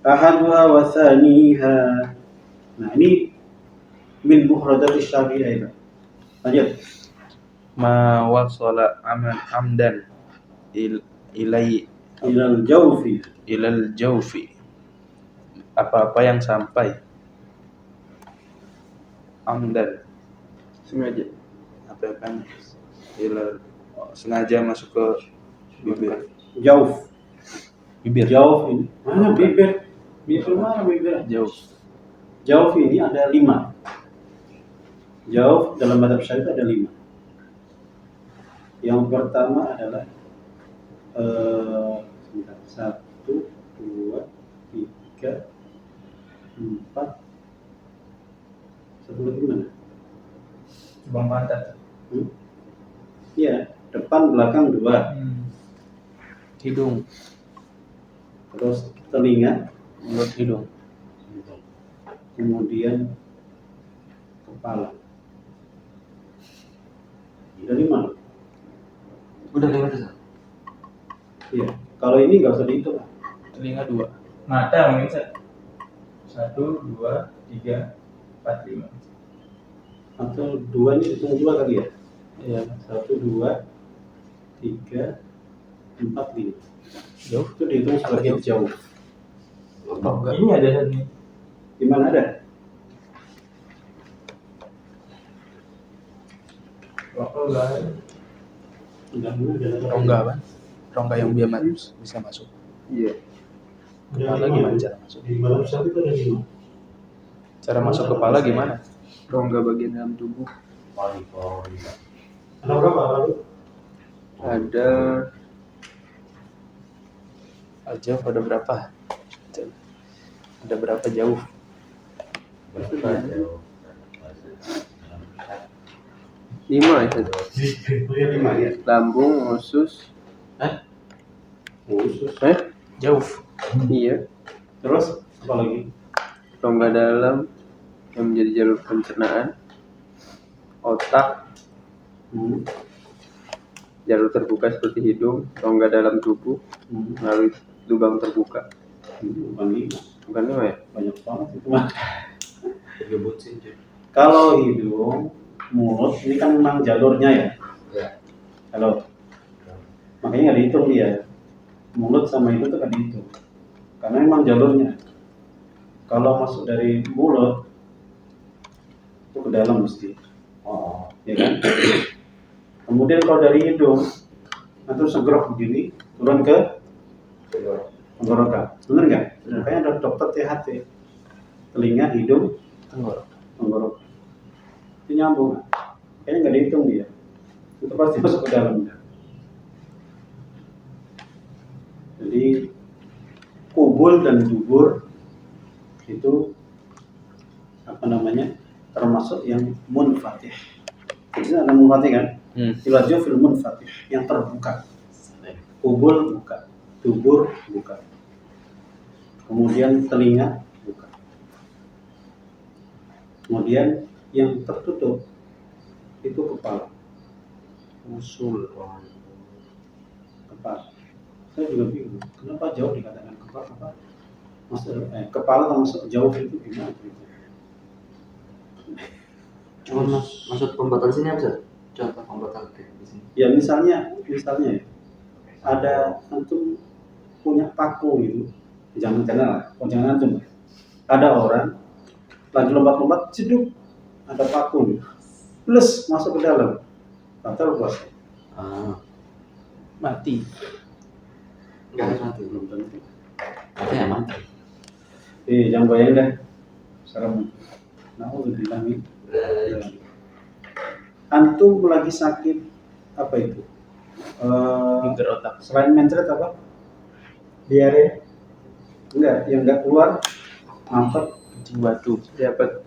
Speaker 1: Ahaduha wa thaniha. Nah, ini min muhradati syari'ah. Lanjut.
Speaker 2: Ma wasala amdan ilai
Speaker 1: Ilal jawfi.
Speaker 2: ilal jaufi. Apa-apa yang sampai amdan
Speaker 4: Sengaja.
Speaker 2: apa kan ilal sengaja masuk ke bibir.
Speaker 1: Jawf.
Speaker 2: Bibir.
Speaker 1: Jawf ini. Mana bibir? Bibir mana bibir?
Speaker 2: Jauh.
Speaker 1: Jawf ini ada 5. Jawf dalam madhab syafi'i ada 5. Yang pertama adalah 1, 2, 3, 4. Satu lagi mana?
Speaker 3: Bang pantat.
Speaker 1: Iya, depan belakang 2.
Speaker 2: Hidung,
Speaker 1: Terus telinga,
Speaker 2: mulut, hidung.
Speaker 1: kemudian kepala. Ada 5.
Speaker 5: Udah 5 tuh.
Speaker 1: Iya. Kalau ini nggak usah dihitung.
Speaker 2: Telinga 2.
Speaker 3: Mata mungkin 1, 2, 3, 4, 5.
Speaker 1: Atau 2 ini hitung 2 kali ya?
Speaker 2: Iya.
Speaker 1: 1, 2, 3, 4, 5.
Speaker 2: Jauh.
Speaker 1: Itu dihitung sebagai jauh.
Speaker 3: Ini ada nih.
Speaker 1: Di mana ada?
Speaker 3: Rongga.
Speaker 2: Rongga kan? Rongga yang biar bisa masuk.
Speaker 4: Iya.
Speaker 2: Kepala gimana cara masuk?
Speaker 1: Di malam satu itu ada 5.
Speaker 2: Cara masuk kepala gimana?
Speaker 4: Rongga bagian dalam tubuh.
Speaker 5: Pori.
Speaker 1: Ada berapa lalu?
Speaker 4: Ada
Speaker 2: Jauh ada berapa? Ada berapa jauh?
Speaker 5: Berapa jauh?
Speaker 4: 5 itu.
Speaker 1: Iya 5 ya.
Speaker 4: Lambung, usus.
Speaker 1: Usus.
Speaker 2: Jauh.
Speaker 4: Iya.
Speaker 1: Terus apa lagi?
Speaker 4: Rongga dalam yang menjadi jalur pencernaan. Otak, jalur terbuka seperti hidung, rongga dalam tubuh melalui lubang terbuka.
Speaker 1: Bukan 5.
Speaker 4: Bukan 5 ya?
Speaker 1: Banyak banget itu mah.
Speaker 5: 3 bucin cuy.
Speaker 1: Kalau hidung, mulut, ini kan memang jalurnya ya.
Speaker 5: Ya.
Speaker 1: Halo. Makanya nggak dihitung dia. Mulut sama hidung itu kan dihitung. Karena memang jalurnya. Kalau masuk dari mulut itu ke dalam mesti.
Speaker 5: Oh.
Speaker 1: Ya kan? Kemudian kalau dari hidung, nanti segerok begini, turun ke tenggorokan. Bener nggak? Makanya ada dokter THT. Telinga, hidung, tenggorokan. Itu nyambung. Kayaknya nggak dihitung dia. Itu pasti masuk ke dalamnya. Jadi kubul dan dubur itu apa namanya? Termasuk yang munfatih. Jadi ada munfatih kan? Ilaju fil munfatih yang terbuka. Kubul buka, dubur buka. Kemudian telinga buka. Kemudian yang tertutup itu kepala. Usul kepala. Saya juga bingung, kenapa jauh dikatakan kepala? Apa? Kepala termasuk jauh itu gimana?
Speaker 5: Cuma maksud pembatasan sini apa sih? Contoh pembatasan di sini.
Speaker 1: Ya misalnya ya, ada antum punya paku gitu, jangan antum. Ada orang lagi lompat-lompat, ceduk, ada paku gitu, plus masuk ke dalam, batal puasa.
Speaker 2: Mati.
Speaker 5: Enggak harus mati.
Speaker 1: Belum tentu.
Speaker 5: Katanya mati.
Speaker 1: Jangan bayang dah, serem. Nah, udah bilangin. Antum lagi sakit apa itu?
Speaker 2: Geger otak.
Speaker 1: Selain mencret apa?
Speaker 3: Diare.
Speaker 1: Enggak, yang enggak keluar mampet
Speaker 2: Kencing batu.
Speaker 1: diapet.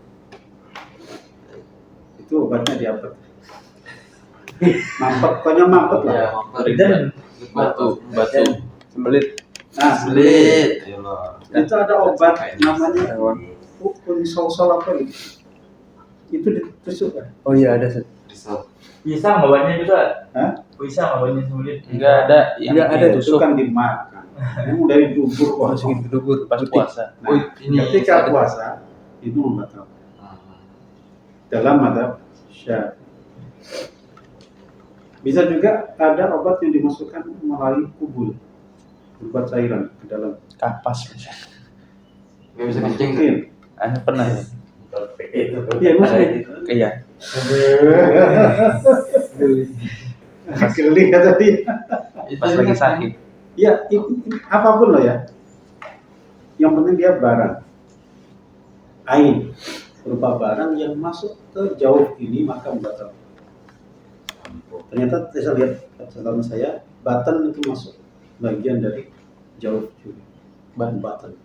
Speaker 1: Itu obatnya diapet. Mampet, pokoknya mampet lah.
Speaker 5: Ya,
Speaker 3: Dan
Speaker 2: Batu. Sembelit.
Speaker 1: Nah,
Speaker 5: Sulit. Ayolah.
Speaker 1: itu ada obat namanya unisol apa gitu. Itu ditusuk kan?
Speaker 2: Oh iya ada sih.
Speaker 5: Risau.
Speaker 3: pisang obatnya juga.
Speaker 1: Hah?
Speaker 3: Pisang obatnya sulit.
Speaker 2: Enggak ada yang
Speaker 1: Enggak ada, itu
Speaker 2: ditusuk.
Speaker 1: kan dimakan. Yang dari dubur kok.
Speaker 2: Masukin ke dubur pas puasa.
Speaker 1: Nah,
Speaker 5: Ini
Speaker 1: ketika
Speaker 5: ada-
Speaker 1: puasa itu membatalkan.
Speaker 5: Ah.
Speaker 1: Dalam madzhab Syafi'i. Bisa juga ada obat yang dimasukkan melalui kubul, berupa cairan ke dalam.
Speaker 2: Kapas misalnya.
Speaker 5: Nggak bisa kencing.
Speaker 1: Masukin.
Speaker 2: Anda pernah ya?
Speaker 1: Iya, masukin.
Speaker 2: Iya.
Speaker 1: Geli kata dia.
Speaker 2: Pas lagi sakit.
Speaker 1: Ya, apapun loh ya. Yang penting dia barang. Ain berupa barang yang masuk ke jauh ini maka membatalkan. Ternyata saya lihat catatan saya, batan itu masuk bagian dari jauh juga. Batan.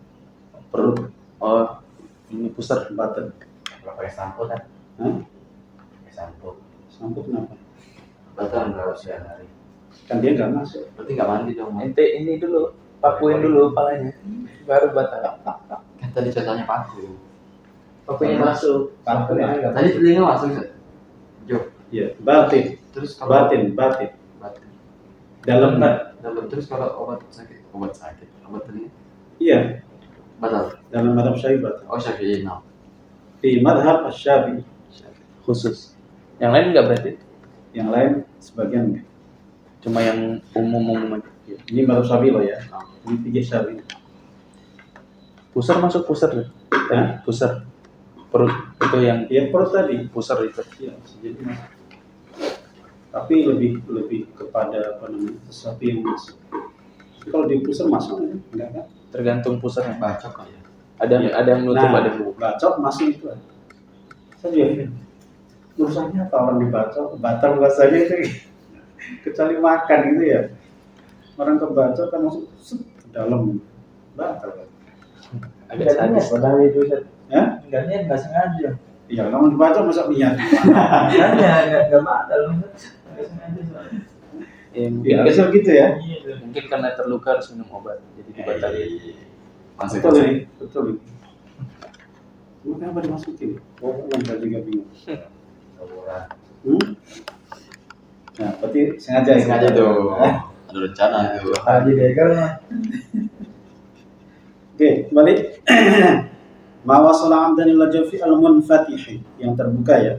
Speaker 1: Perut,
Speaker 2: Oh, ini pusar.
Speaker 1: batan.
Speaker 5: Kalau pakai sampo kan?
Speaker 1: Hah?
Speaker 5: Pakai sampo.
Speaker 1: Sampo kenapa?
Speaker 5: Batal nggak harus siang hari.
Speaker 1: Kan dia nggak masuk.
Speaker 5: Berarti nggak mandi dong.
Speaker 2: Ente ini dulu, pakuin dulu kepalanya. Baru batal.
Speaker 5: Kan tadi contohnya paku.
Speaker 2: Pakunya masuk.
Speaker 1: Batan ya.
Speaker 5: Tadi telinga masuk nggak? Jo.
Speaker 1: Iya, batin.
Speaker 5: Terus kalau
Speaker 1: Batin.
Speaker 5: batin.
Speaker 1: Dalam.
Speaker 5: Dalam terus kalau obat telinga
Speaker 1: Iya,
Speaker 5: batal.
Speaker 1: dalam madhab Syafi'i batal.
Speaker 5: Oh Syafi'i no.
Speaker 1: Di madhab Syafi'i,
Speaker 2: Khusus. Yang lain enggak berarti?
Speaker 1: yang lain sebagian enggak.
Speaker 2: Cuma yang umum-umum aja.
Speaker 1: Ini madhab Syafi'i loh ya. Ini tiga Syafi'i.
Speaker 2: Pusar masuk pusar ya?
Speaker 1: Hah?
Speaker 2: Pusar. Perut itu yang
Speaker 1: Ya perut tadi.
Speaker 2: pusar itu.
Speaker 1: Ya, jadi masuk. Tapi lebih kepada apa namanya, sesuatu yang masuk. Kalau di pusat masuk enggak kan?
Speaker 2: Tergantung pusarnya.
Speaker 5: Bacok kali ya.
Speaker 2: Ada yang nutup, ada yang buka.
Speaker 1: bacok masuk itu. Saya juga ini. Urusannya apa orang dibacok, batal bahasanya itu. Kecuali makan gitu ya. Orang kebacok kan masuk ke dalam batal kan.
Speaker 2: Agak sadis.
Speaker 3: Padahal itu
Speaker 1: Ya?
Speaker 3: enggaknya nggak sengaja.
Speaker 1: Iya, kalau dibacok masa niat.
Speaker 3: Makanya nggak batal. Nggak sengaja soalnya.
Speaker 2: Ya, mungkin,
Speaker 1: Ya, harusnya gitu ya.
Speaker 3: Iya.
Speaker 2: mungkin karena terluka harus minum obat. Jadi dibatalin.
Speaker 5: Masuk
Speaker 1: Betul ini, betul ini. Cuma kenapa dimasukin? Oh, saya juga bingung. Nah, berarti sengaja ya?
Speaker 5: Sengaja tuh. Ada rencana tuh.
Speaker 3: Haji Begal mah.
Speaker 1: Oke, balik. Ma wasala 'abdan ila jawfi al-munfatih yang terbuka ya.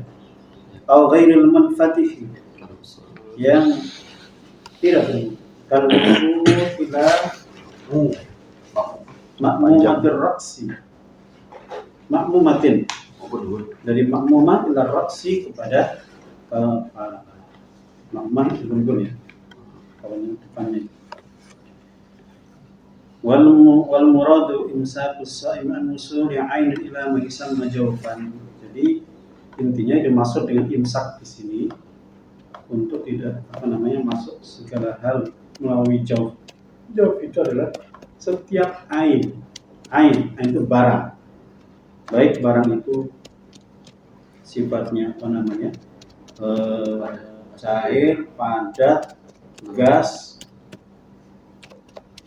Speaker 1: Atau ghairil munfatih yang tidak terbuka. Kalau ila makmumatir raksi. Makmumatin dari makmumah ila raksi kepada kepala. Makmumah itu gunung ya. Kalau yang depannya. Wal muradu imsakus sha'im an nusuri 'ainin ila ma yusamma jawfan. Jadi intinya dimaksud dengan imsak di sini untuk tidak masuk segala hal melalui jawf. Jawf itu adalah setiap ain. Ain itu barang. Baik barang itu sifatnya cair, padat, gas.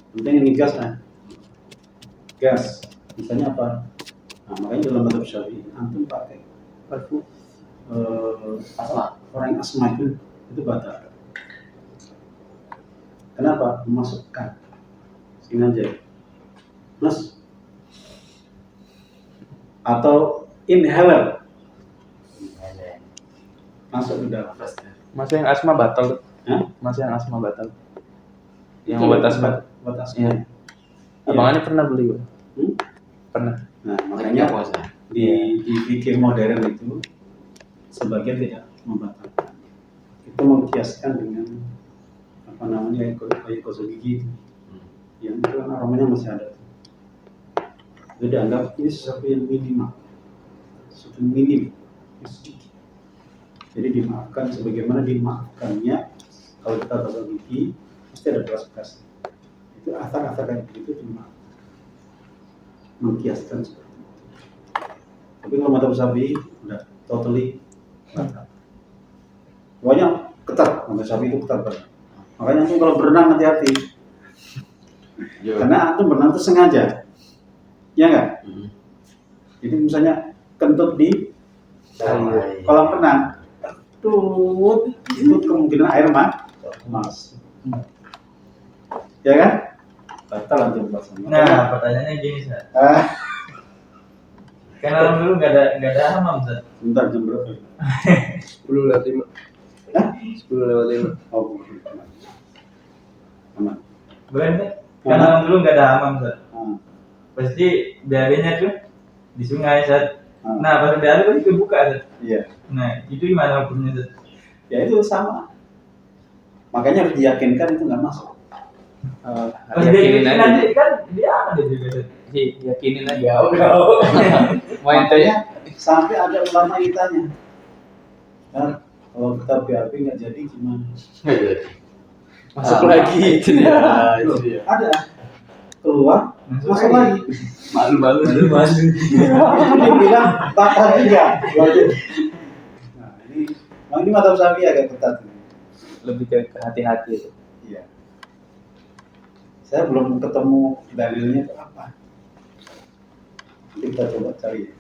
Speaker 1: Penting ini gas gas misalnya apa? Nah, makanya dalam mazhab Syafi'i antum pakai orang asma itu batal. Kenapa? Memasukkan sengaja mas atau inhaler masuk ke dalam.
Speaker 2: Masa yang asma batal? Masa yang asma batal? Yang buat asma? Iya. Abangannya pernah beli, Bang? Pernah.
Speaker 1: Nah, makanya di fikih modern itu sebagian tidak membatalkan. Itu mengkiaskan dengan kayak gosok gigi itu. Yang itu kan aromanya masih ada. Itu dianggap ini sesuatu yang minimal, sesuatu yang minim, yang sedikit. Jadi dimaafkan sebagaimana dimaafkannya kalau kita gosok gigi pasti ada beras-beras. Itu asar-asar kayak begitu dimaafkan. Mengkiaskan seperti itu. Tapi kalau mazhab Syafi'i udah totally batal. Pokoknya ketat, mazhab Syafi'i itu ketat banget. Makanya antum kalau berenang hati-hati. Karena antum berenang itu sengaja. Ya enggak? Jadi misalnya kentut di kolam renang. Itu kemungkinan air mas. Ya kan? Batal antum puasanya.
Speaker 3: Nah, pertanyaannya gini, Ustaz. Kan orang dulu nggak ada hamam, Ustaz.
Speaker 1: Bentar jam berapa?
Speaker 4: 10:05. 10:05.
Speaker 1: Oh, aman.
Speaker 3: Bukan kan? Kan orang dulu nggak ada hamam, Ustaz. Pasti BAB-nya tuh di sungai, Ustaz. Nah, pas BAB pasti kebuka, Ustaz.
Speaker 1: Iya.
Speaker 3: Nah, itu gimana hukumnya, Ustaz?
Speaker 1: Ya itu sama. Makanya harus diyakinkan itu nggak masuk.
Speaker 3: Pas dia nanti kan dia ada juga, Ustaz.
Speaker 2: Yakinin aja.
Speaker 3: Jauh.
Speaker 1: Makanya sampai ada ulama itanya. Kan kalau kita BAB nggak jadi gimana?
Speaker 2: Masuk lagi itu dia.
Speaker 1: Ada keluar masuk lagi.
Speaker 2: Malu-malu.
Speaker 1: Dia bilang batal juga. Nah ini mazhab Syafi'i agak ketat.
Speaker 2: Lebih ke hati-hati itu.
Speaker 1: Iya. Saya belum ketemu dalilnya itu apa. Nanti kita coba cari.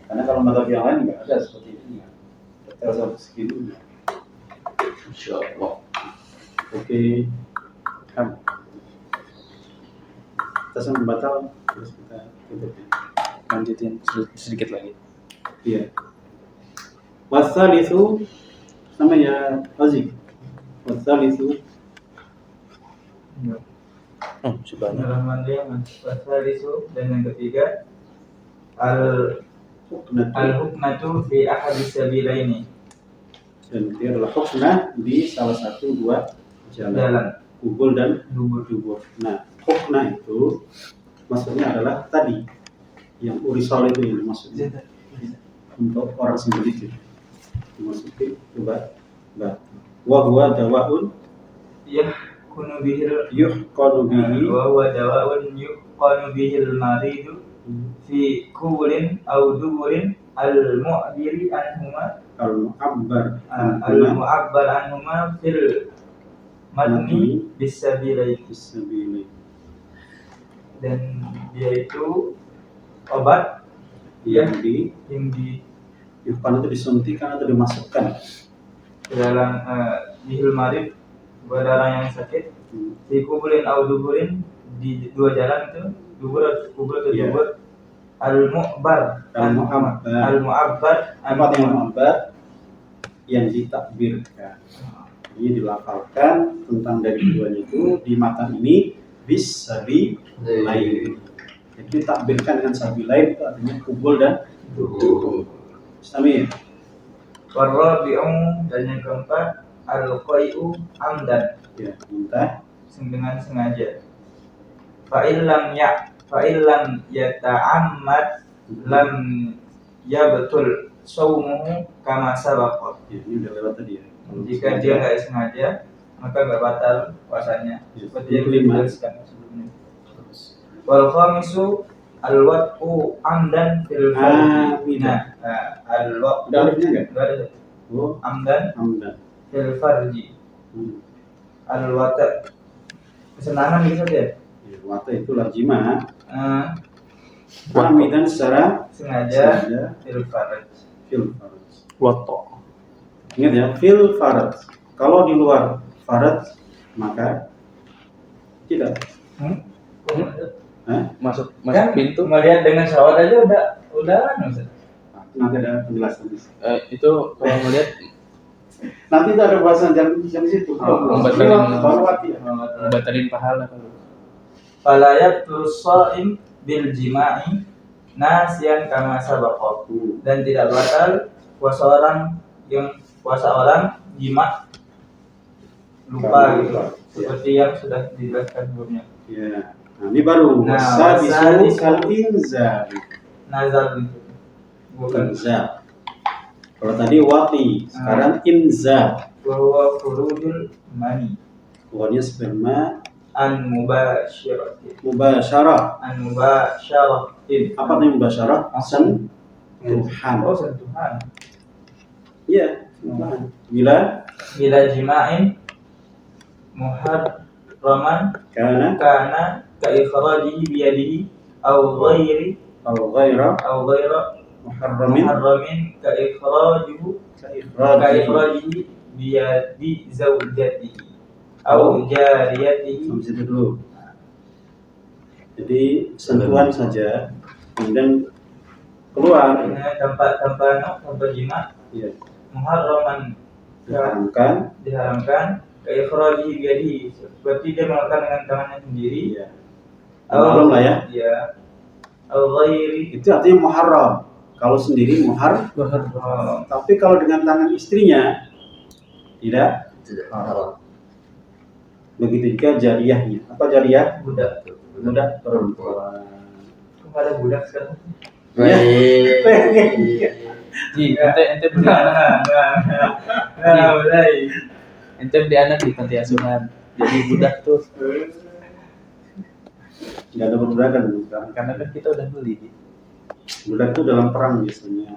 Speaker 1: Karena kalau mazhab yang lain nggak ada seperti ini. Detail sampai segitu. Insyaallah. Oke. Kita sampai batal terus kita tutup ya.
Speaker 2: Lanjutin sedikit lagi.
Speaker 1: Iya. Wasalitsu namanya Aziz. Wasalitsu
Speaker 2: Sebanyak.
Speaker 3: Alhamdulillah, pasal itu dan yang ketiga al-hukmatu fi ahadis sabilaini.
Speaker 1: Dan itu adalah hukmah di salah satu dua jalan. Kubul dan dubur. Nah, hukmah itu maksudnya adalah tadi yang urisol itu yang maksudnya untuk orang sembelih itu. Maksudnya coba wa huwa dawaun
Speaker 3: Yuhqanu bihil
Speaker 1: wa
Speaker 3: huwa dawaun yuhqanu bihil maridu fi kubulin aw duburin al-mu'biri anhuma
Speaker 1: al-mu'abbar
Speaker 3: anhuma fil matni bisabilain. Dan dia itu obat yang di
Speaker 1: Yuhqan itu disuntikan atau dimasukkan
Speaker 3: ke dalam bihil marid buat orang yang sakit di kubulin au duburin di dua jalan itu kubur atau dubur Al-mu'bar. Al-mu'abbar.
Speaker 1: Apa yang mu'abbar? Yang ditakbirkan. Jadi dilafalkan tentang dari keduanya itu di matan ini bis sabi lain. Jadi ditakbirkan dengan sabi lain itu artinya kubul dan Amin.
Speaker 3: Warabi'u dan yang keempat al-qai'u amdan.
Speaker 1: Ya, muntah.
Speaker 3: Dengan sengaja. Fa'illam yata'ammad lam betul saumuhu kama sabaqa.
Speaker 1: Ya, ini udah lewat tadi ya.
Speaker 3: Jika dia nggak sengaja maka nggak batal puasanya.
Speaker 1: Ya,
Speaker 3: Seperti yang
Speaker 1: kelima.
Speaker 3: dijelaskan sebelumnya. Wal khamisu al-wat'u amdan fil farji. Nah, al-wat'u
Speaker 1: Udah alifnya enggak?
Speaker 3: Udah ada.
Speaker 1: Oh,
Speaker 3: Amdan
Speaker 1: amdan.
Speaker 3: fil farji.
Speaker 1: Hmm.
Speaker 3: Al-wat' kesenangan gitu ya.
Speaker 1: Ya, wata itu lazimah.
Speaker 2: Wata.
Speaker 1: Amidan secara
Speaker 3: Sengaja fil farj.
Speaker 1: fil faraj.
Speaker 2: Wato.
Speaker 1: Ingat ya, fil faraj. Kalau di luar faraj maka tidak. Hah?
Speaker 2: Masuk
Speaker 3: Kan
Speaker 2: pintu.
Speaker 3: melihat dengan syahwat aja udah Ustaz.
Speaker 1: Nanti ada penjelasan di situ.
Speaker 2: Itu kalau melihat
Speaker 1: Nanti itu ada bahasan jam di situ.
Speaker 2: membatalkan-
Speaker 1: Wati ya.
Speaker 2: batalin pahala kalau.
Speaker 3: Fala yatlus shaim bil jima'i nasiyan kama sabaqa. Dan tidak batal puasa orang jima lupa gitu. Seperti yang sudah dijelaskan sebelumnya.
Speaker 1: Ya. Nah, ini baru
Speaker 3: Nah,
Speaker 1: wasabisu
Speaker 3: wasabisu.
Speaker 1: kal inzal.
Speaker 3: Nazar gitu. Bukan
Speaker 1: Inzal. Kalau tadi wati, sekarang inzal.
Speaker 3: bahwa furudul mani
Speaker 1: Pokoknya sperma
Speaker 3: an mubasyiratin.
Speaker 1: mubasyarah. Apa namanya mubasyarah? Sentuhan.
Speaker 3: Oh, sentuhan.
Speaker 1: Iya, sentuhan. Bila
Speaker 3: Bila jima'in muharraman
Speaker 1: kana
Speaker 3: kana ka ikhrajihi biyadihi aw ghairi
Speaker 1: aw ghaira muharramin
Speaker 3: muharramin ka ikhrajihi biyadi zawjatihi aw jariyatihi.
Speaker 1: Sampai situ dulu. Jadi sentuhan saja, kemudian keluar.
Speaker 3: tanpa jima
Speaker 1: Iya,
Speaker 3: muharraman
Speaker 1: diharamkan.
Speaker 3: ka ikhrajihi biyadihi, seperti dia melakukan dengan tangannya sendiri.
Speaker 1: Iya. Maklum lah ya.
Speaker 3: Ya. Aw ghairi
Speaker 1: Itu artinya muharram. Kalau sendiri muharram, tapi kalau dengan tangan istrinya tidak.
Speaker 5: haram.
Speaker 1: Begitu juga jariyahnya. Apa jariyah?
Speaker 3: budak.
Speaker 1: Budak perempuan.
Speaker 3: Kok ada budak sekarang?
Speaker 2: Ji, ente beli anak,
Speaker 3: mulai.
Speaker 2: ente beli anak di panti asuhan. Jadi budak tuh,
Speaker 1: Tidak ada perbudakan sekarang.
Speaker 2: karena kan kita udah beli. Ji.
Speaker 1: Budak itu dalam perang biasanya.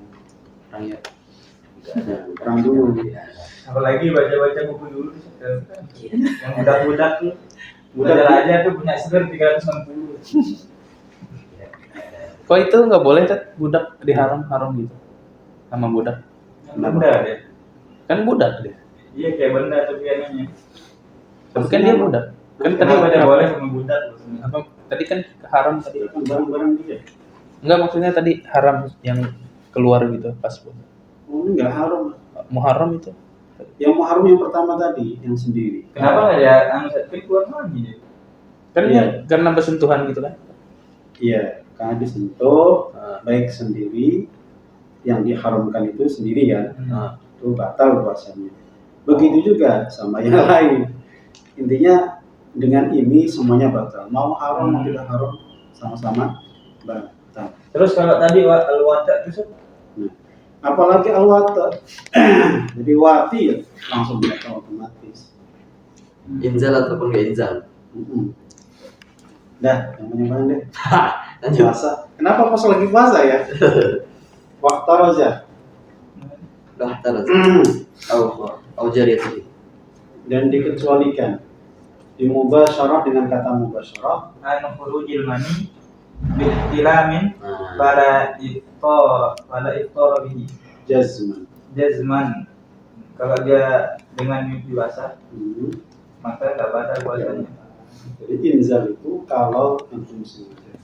Speaker 1: Perang ya. Perang dulu.
Speaker 3: Apalagi baca-baca buku dulu yang budak-budak tuh.
Speaker 1: Budak
Speaker 3: Budak aja tuh punya seger 360.
Speaker 2: Kok itu nggak boleh kan budak diharam gitu sama budak?
Speaker 3: Benda deh.
Speaker 2: Kan budak dia.
Speaker 3: Iya kayak benda tuh kayaknya.
Speaker 2: Tapi kan dia budak. Kan tadi
Speaker 3: Kenapa tidak boleh sama budak?
Speaker 2: apa? Tadi kan haram tadi.
Speaker 1: Kan barang-barang dia.
Speaker 2: Enggak, maksudnya tadi haram yang keluar gitu pas budak.
Speaker 1: Oh, ini enggak haram.
Speaker 2: Muharram itu.
Speaker 1: Yang muharram yang pertama tadi, yang sendiri.
Speaker 3: Kenapa nggak ada angkat keluar lagi dia?
Speaker 2: Kan
Speaker 1: Iya.
Speaker 2: karena bersentuhan gitu kan.
Speaker 1: Iya, karena disentuh baik sendiri yang diharamkan itu sendiri ya. Itu batal puasanya. Begitu juga sama yang lain. Intinya dengan ini semuanya batal. Mau haram mau tidak haram sama-sama batal.
Speaker 3: Terus kalau tadi al-wata itu
Speaker 1: Apalagi al-wata. Jadi wati ya langsung batal otomatis.
Speaker 5: Inzal ataupun nggak inzal.
Speaker 1: Dah, yang banyak deh.
Speaker 5: Lanjut.
Speaker 1: Puasa. Kenapa pas lagi puasa ya? Waktu aja.
Speaker 5: Dah taras. Au jariyati.
Speaker 1: Dan dikecualikan. Dimubasyarah dengan kata mubasyarah.
Speaker 3: an khurujil mani bil tilamin
Speaker 5: Nah,
Speaker 3: pada iftar bihi jazman. Kalau dia dengan mimpi basah maka nggak batal puasanya.
Speaker 1: Jadi inzal itu kalau antum sengaja.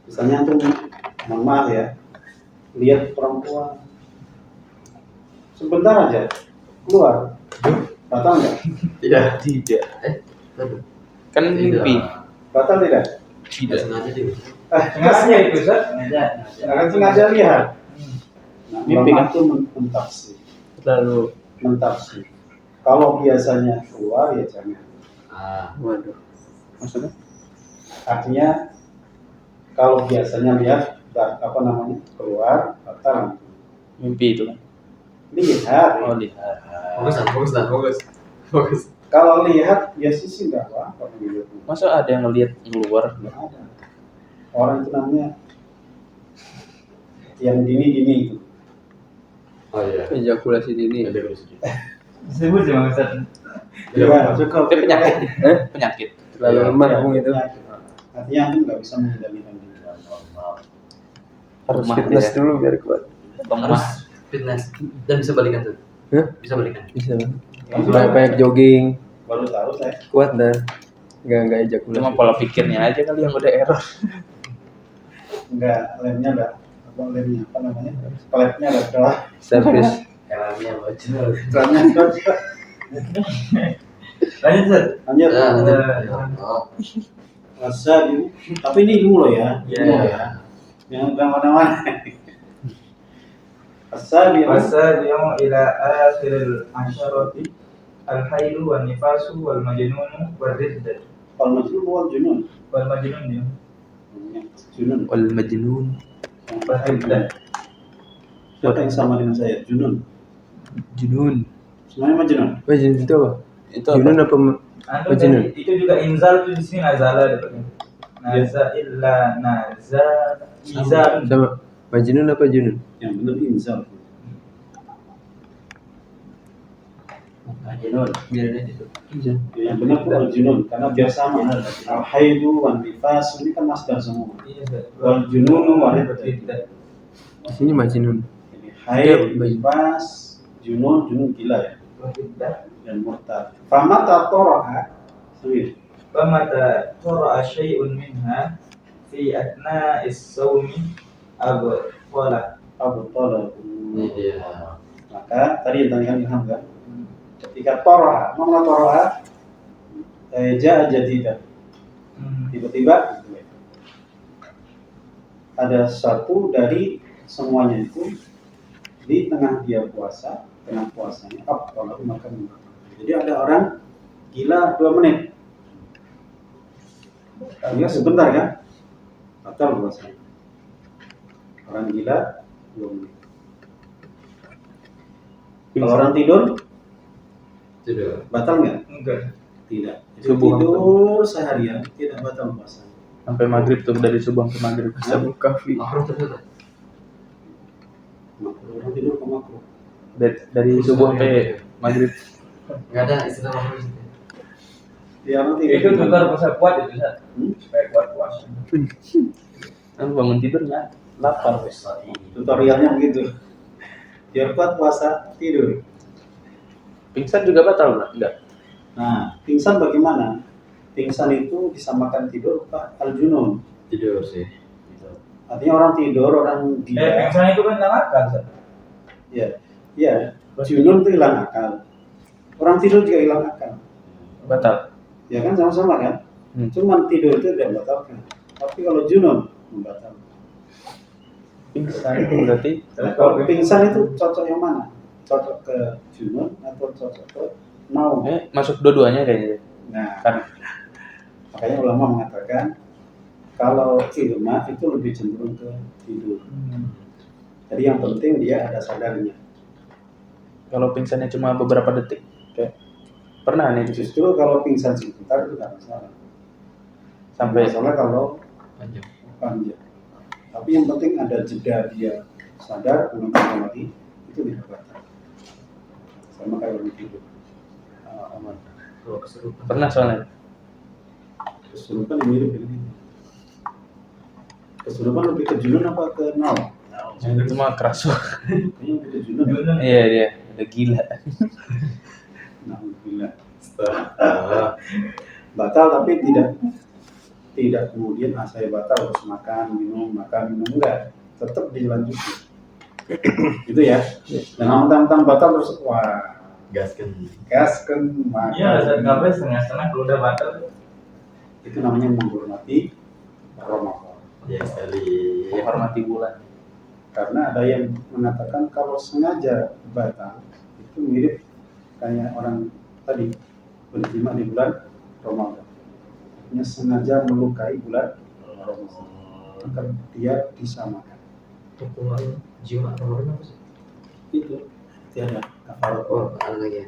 Speaker 1: Misalnya tuh, mohon maaf ya, lihat perempuan sebentar aja keluar, batal nggak?
Speaker 2: Tidak.
Speaker 5: Aduh.
Speaker 2: Kan mimpi.
Speaker 1: Batal tidak?
Speaker 5: Tidak sengaja dia.
Speaker 3: Sengaja itu Ustaz. Sengaja.
Speaker 1: Jangan sengaja lihat. Nah,
Speaker 2: Mimpi
Speaker 1: ulama
Speaker 2: kan?
Speaker 1: itu mentafsir.
Speaker 2: Lalu
Speaker 1: Mentafsir. Kalau biasanya keluar ya jangan.
Speaker 4: Waduh.
Speaker 2: maksudnya
Speaker 1: Artinya kalau biasanya lihat keluar batal.
Speaker 2: mimpi itu kan.
Speaker 1: Lihat.
Speaker 2: Oh lihat.
Speaker 5: Fokus.
Speaker 1: Kalau lihat ya sih nggak apa-apa.
Speaker 2: Masa ada yang ngelihat keluar?
Speaker 1: Nggak ada. Orang itu namanya yang dini itu.
Speaker 5: Oh iya.
Speaker 4: Ejakulasi dini.
Speaker 3: Disebut sama Ustaz.
Speaker 1: Ya, cukup.
Speaker 2: Itu penyakit. Penyakit.
Speaker 4: Terlalu lemah Bung itu.
Speaker 1: Artinya aku nggak bisa mengendalikan diri.
Speaker 4: Harus
Speaker 2: Lemah
Speaker 4: fitness
Speaker 2: dia.
Speaker 4: dulu biar kuat.
Speaker 2: Lemah.
Speaker 5: Fitness. Dan bisa balikan tuh.
Speaker 4: Hah?
Speaker 5: Bisa balikan.
Speaker 4: Bisa. Banyak jogging,
Speaker 1: Baru tahu saya.
Speaker 4: kuat dan nggak ejakulasi.
Speaker 2: Cuma pola pikirnya aja kali yang udah error.
Speaker 1: Enggak, lemnya ada apa namanya? Peletnya ada celah.
Speaker 4: Servis.
Speaker 5: Keramnya bocor.
Speaker 1: Celahnya ada.
Speaker 3: Lanjut Ustaz.
Speaker 1: Lanjut.
Speaker 5: Oh.
Speaker 1: Masa dulu. Tapi ini dulu ya.
Speaker 3: Iya.
Speaker 1: Dulu ya. Yang bukan mana-mana. Asabi'u
Speaker 3: Wasabi'u ila akhiril asyarati al-hailu wan nifasu wal majnunu wal riddatu.
Speaker 1: wal majnun wal junun.
Speaker 3: Wal majnun ya.
Speaker 1: Junun.
Speaker 2: Wal majnun.
Speaker 3: Riddah.
Speaker 1: Siapa yang sama dengan saya? Junun.
Speaker 2: Junun.
Speaker 1: Semuanya majnun.
Speaker 4: Majnun itu apa?
Speaker 2: Itu apa?
Speaker 4: Junun apa?
Speaker 3: Anu
Speaker 4: Majnun.
Speaker 3: tadi, itu juga inzal tuh di sini nazala dapatnya. Naza illa naza izal.
Speaker 4: Sama. Majnun apa junun?
Speaker 1: Yang benar inzal.
Speaker 5: Majnun. Biarin aja tuh.
Speaker 1: Yang benar itu al junun karena biar sama. Al haidu wan nifas ini kan masdar semua.
Speaker 3: Iya Ustaz.
Speaker 1: Wal jununu wal riddah.
Speaker 4: Di sini majnun.
Speaker 1: Jadi haid, nifas, junun gila ya.
Speaker 3: Riddah.
Speaker 1: Dan murtad. Famata toroha serius.
Speaker 3: Famata tara syai'un minha fi athna'is sawmi abtala.
Speaker 1: Abu Talib.
Speaker 5: Iya.
Speaker 1: Maka tadi yang tanyakan Ilham kan, ketika toroha, mana toroha, ja'a jadidan. Tiba-tiba gitu ya. Ada satu dari semuanya itu di tengah dia puasa, tengah puasanya, kalau makan. Jadi ada orang gila 2 menit. Dia sebentar kan, batal puasanya. Orang gila 2 menit. Kalau orang tidur,
Speaker 5: Tidak.
Speaker 1: batal nggak?
Speaker 3: Enggak.
Speaker 1: Tidak. Jadi
Speaker 2: Subuh.
Speaker 1: tidur seharian tidak batal puasa.
Speaker 2: Sampai maghrib tuh, dari subuh ke maghrib.
Speaker 4: Sama kafi.
Speaker 5: Makruh tuh Ustaz.
Speaker 1: Makruh, orang tidur ke makruh.
Speaker 2: Dari subuh sampai maghrib.
Speaker 5: Enggak ada istilah makruh di situ.
Speaker 1: Ya orang tidur.
Speaker 3: Itu tukar puasa kuat itu Ustaz. Supaya kuat puasa.
Speaker 2: Kan bangun tidur nggak lapar.
Speaker 1: Tutorialnya begitu. Biar kuat puasa tidur.
Speaker 2: Pingsan juga batal nggak? Enggak.
Speaker 1: Nah, pingsan bagaimana? Pingsan itu disamakan tidur Pak al-junun.
Speaker 5: Tidur sih.
Speaker 1: Artinya orang tidur, orang gila.
Speaker 3: Pingsan itu kan hilang akal Ustaz.
Speaker 1: Ya, ya. Junun itu hilang akal. Orang tidur juga hilang akal.
Speaker 2: Batal.
Speaker 1: Ya kan sama-sama kan? Cuman tidur itu tidak membatalkan. Tapi kalau junun membatalkan.
Speaker 2: Pingsan itu berarti
Speaker 1: Kalau pingsan itu cocok yang mana? Cocok ke junun atau cocok ke naum?
Speaker 2: masuk dua-duanya kayaknya.
Speaker 1: Nah,
Speaker 2: Kan
Speaker 1: makanya ulama mengatakan kalau ilma itu lebih cenderung ke tidur. Jadi yang penting dia ada sadarnya.
Speaker 2: kalau pingsannya cuma beberapa detik, kayak pernah nih
Speaker 1: Justru kalau pingsan sebentar itu tidak masalah.
Speaker 2: sampai
Speaker 1: Masalah kalau
Speaker 5: Panjang.
Speaker 1: panjang. Tapi yang penting ada jeda dia sadar untuk kembali itu tidak batal. Sama kayak orang tidur. Aman.
Speaker 5: Kalau kesurupan.
Speaker 2: pernah soalnya.
Speaker 1: Kesurupan yang mirip dengan ini. Kesurupan lebih ke junun apa ke naum?
Speaker 2: Yang itu mah keras.
Speaker 1: Kayaknya lebih ke junun.
Speaker 2: Iya dia udah gila.
Speaker 1: Alhamdulillah. Batal tapi Tidak kemudian saya batal harus makan minum enggak, tetap dilanjuti. Gitu ya. Dan mentang-mentang batal terus wah
Speaker 5: Gaskan.
Speaker 1: makan.
Speaker 3: Iya, Ustaz, nggak boleh setengah-setengah kalau udah batal.
Speaker 1: Itu namanya menghormati Ramadan.
Speaker 5: Ya sekali.
Speaker 2: Menghormati bulan.
Speaker 1: Karena ada yang mengatakan kalau sengaja batal itu mirip kayak orang tadi berjima di bulan Ramadan. Artinya sengaja melukai bulan Ramadan. Maka dia disamakan.
Speaker 5: Hukuman jima Ramadan apa sih?
Speaker 1: Itu ada kafarat.
Speaker 5: Oh, ada lagi ya.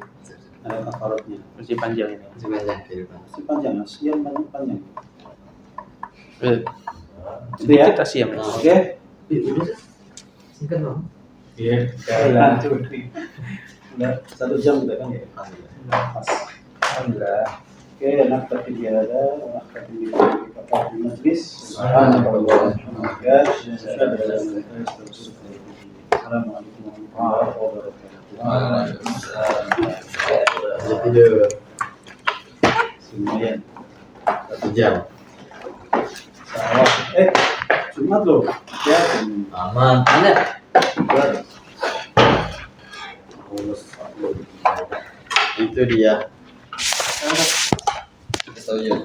Speaker 1: Ada kafaratnya.
Speaker 2: Masih panjang ini.
Speaker 5: Masih banyak kehidupan.
Speaker 1: Masih panjang, siang panjang.
Speaker 2: Eh,
Speaker 1: Itu ya.
Speaker 2: Sedikit Asia, Mas.
Speaker 1: Oke.
Speaker 5: Udah sih. Singkat dong.
Speaker 1: Iya. Udah 1 jam udah kan ya. Pas. Alhamdulillah. Oke, anak tapi dia ada, anak tapi di majlis. Assalamualaikum warahmatullahi wabarakatuh.
Speaker 5: Video
Speaker 1: Lumayan.
Speaker 5: 1 jam.
Speaker 1: Jumat loh. Ya.
Speaker 5: Aman. Ada. Itu dia. Tahu ya.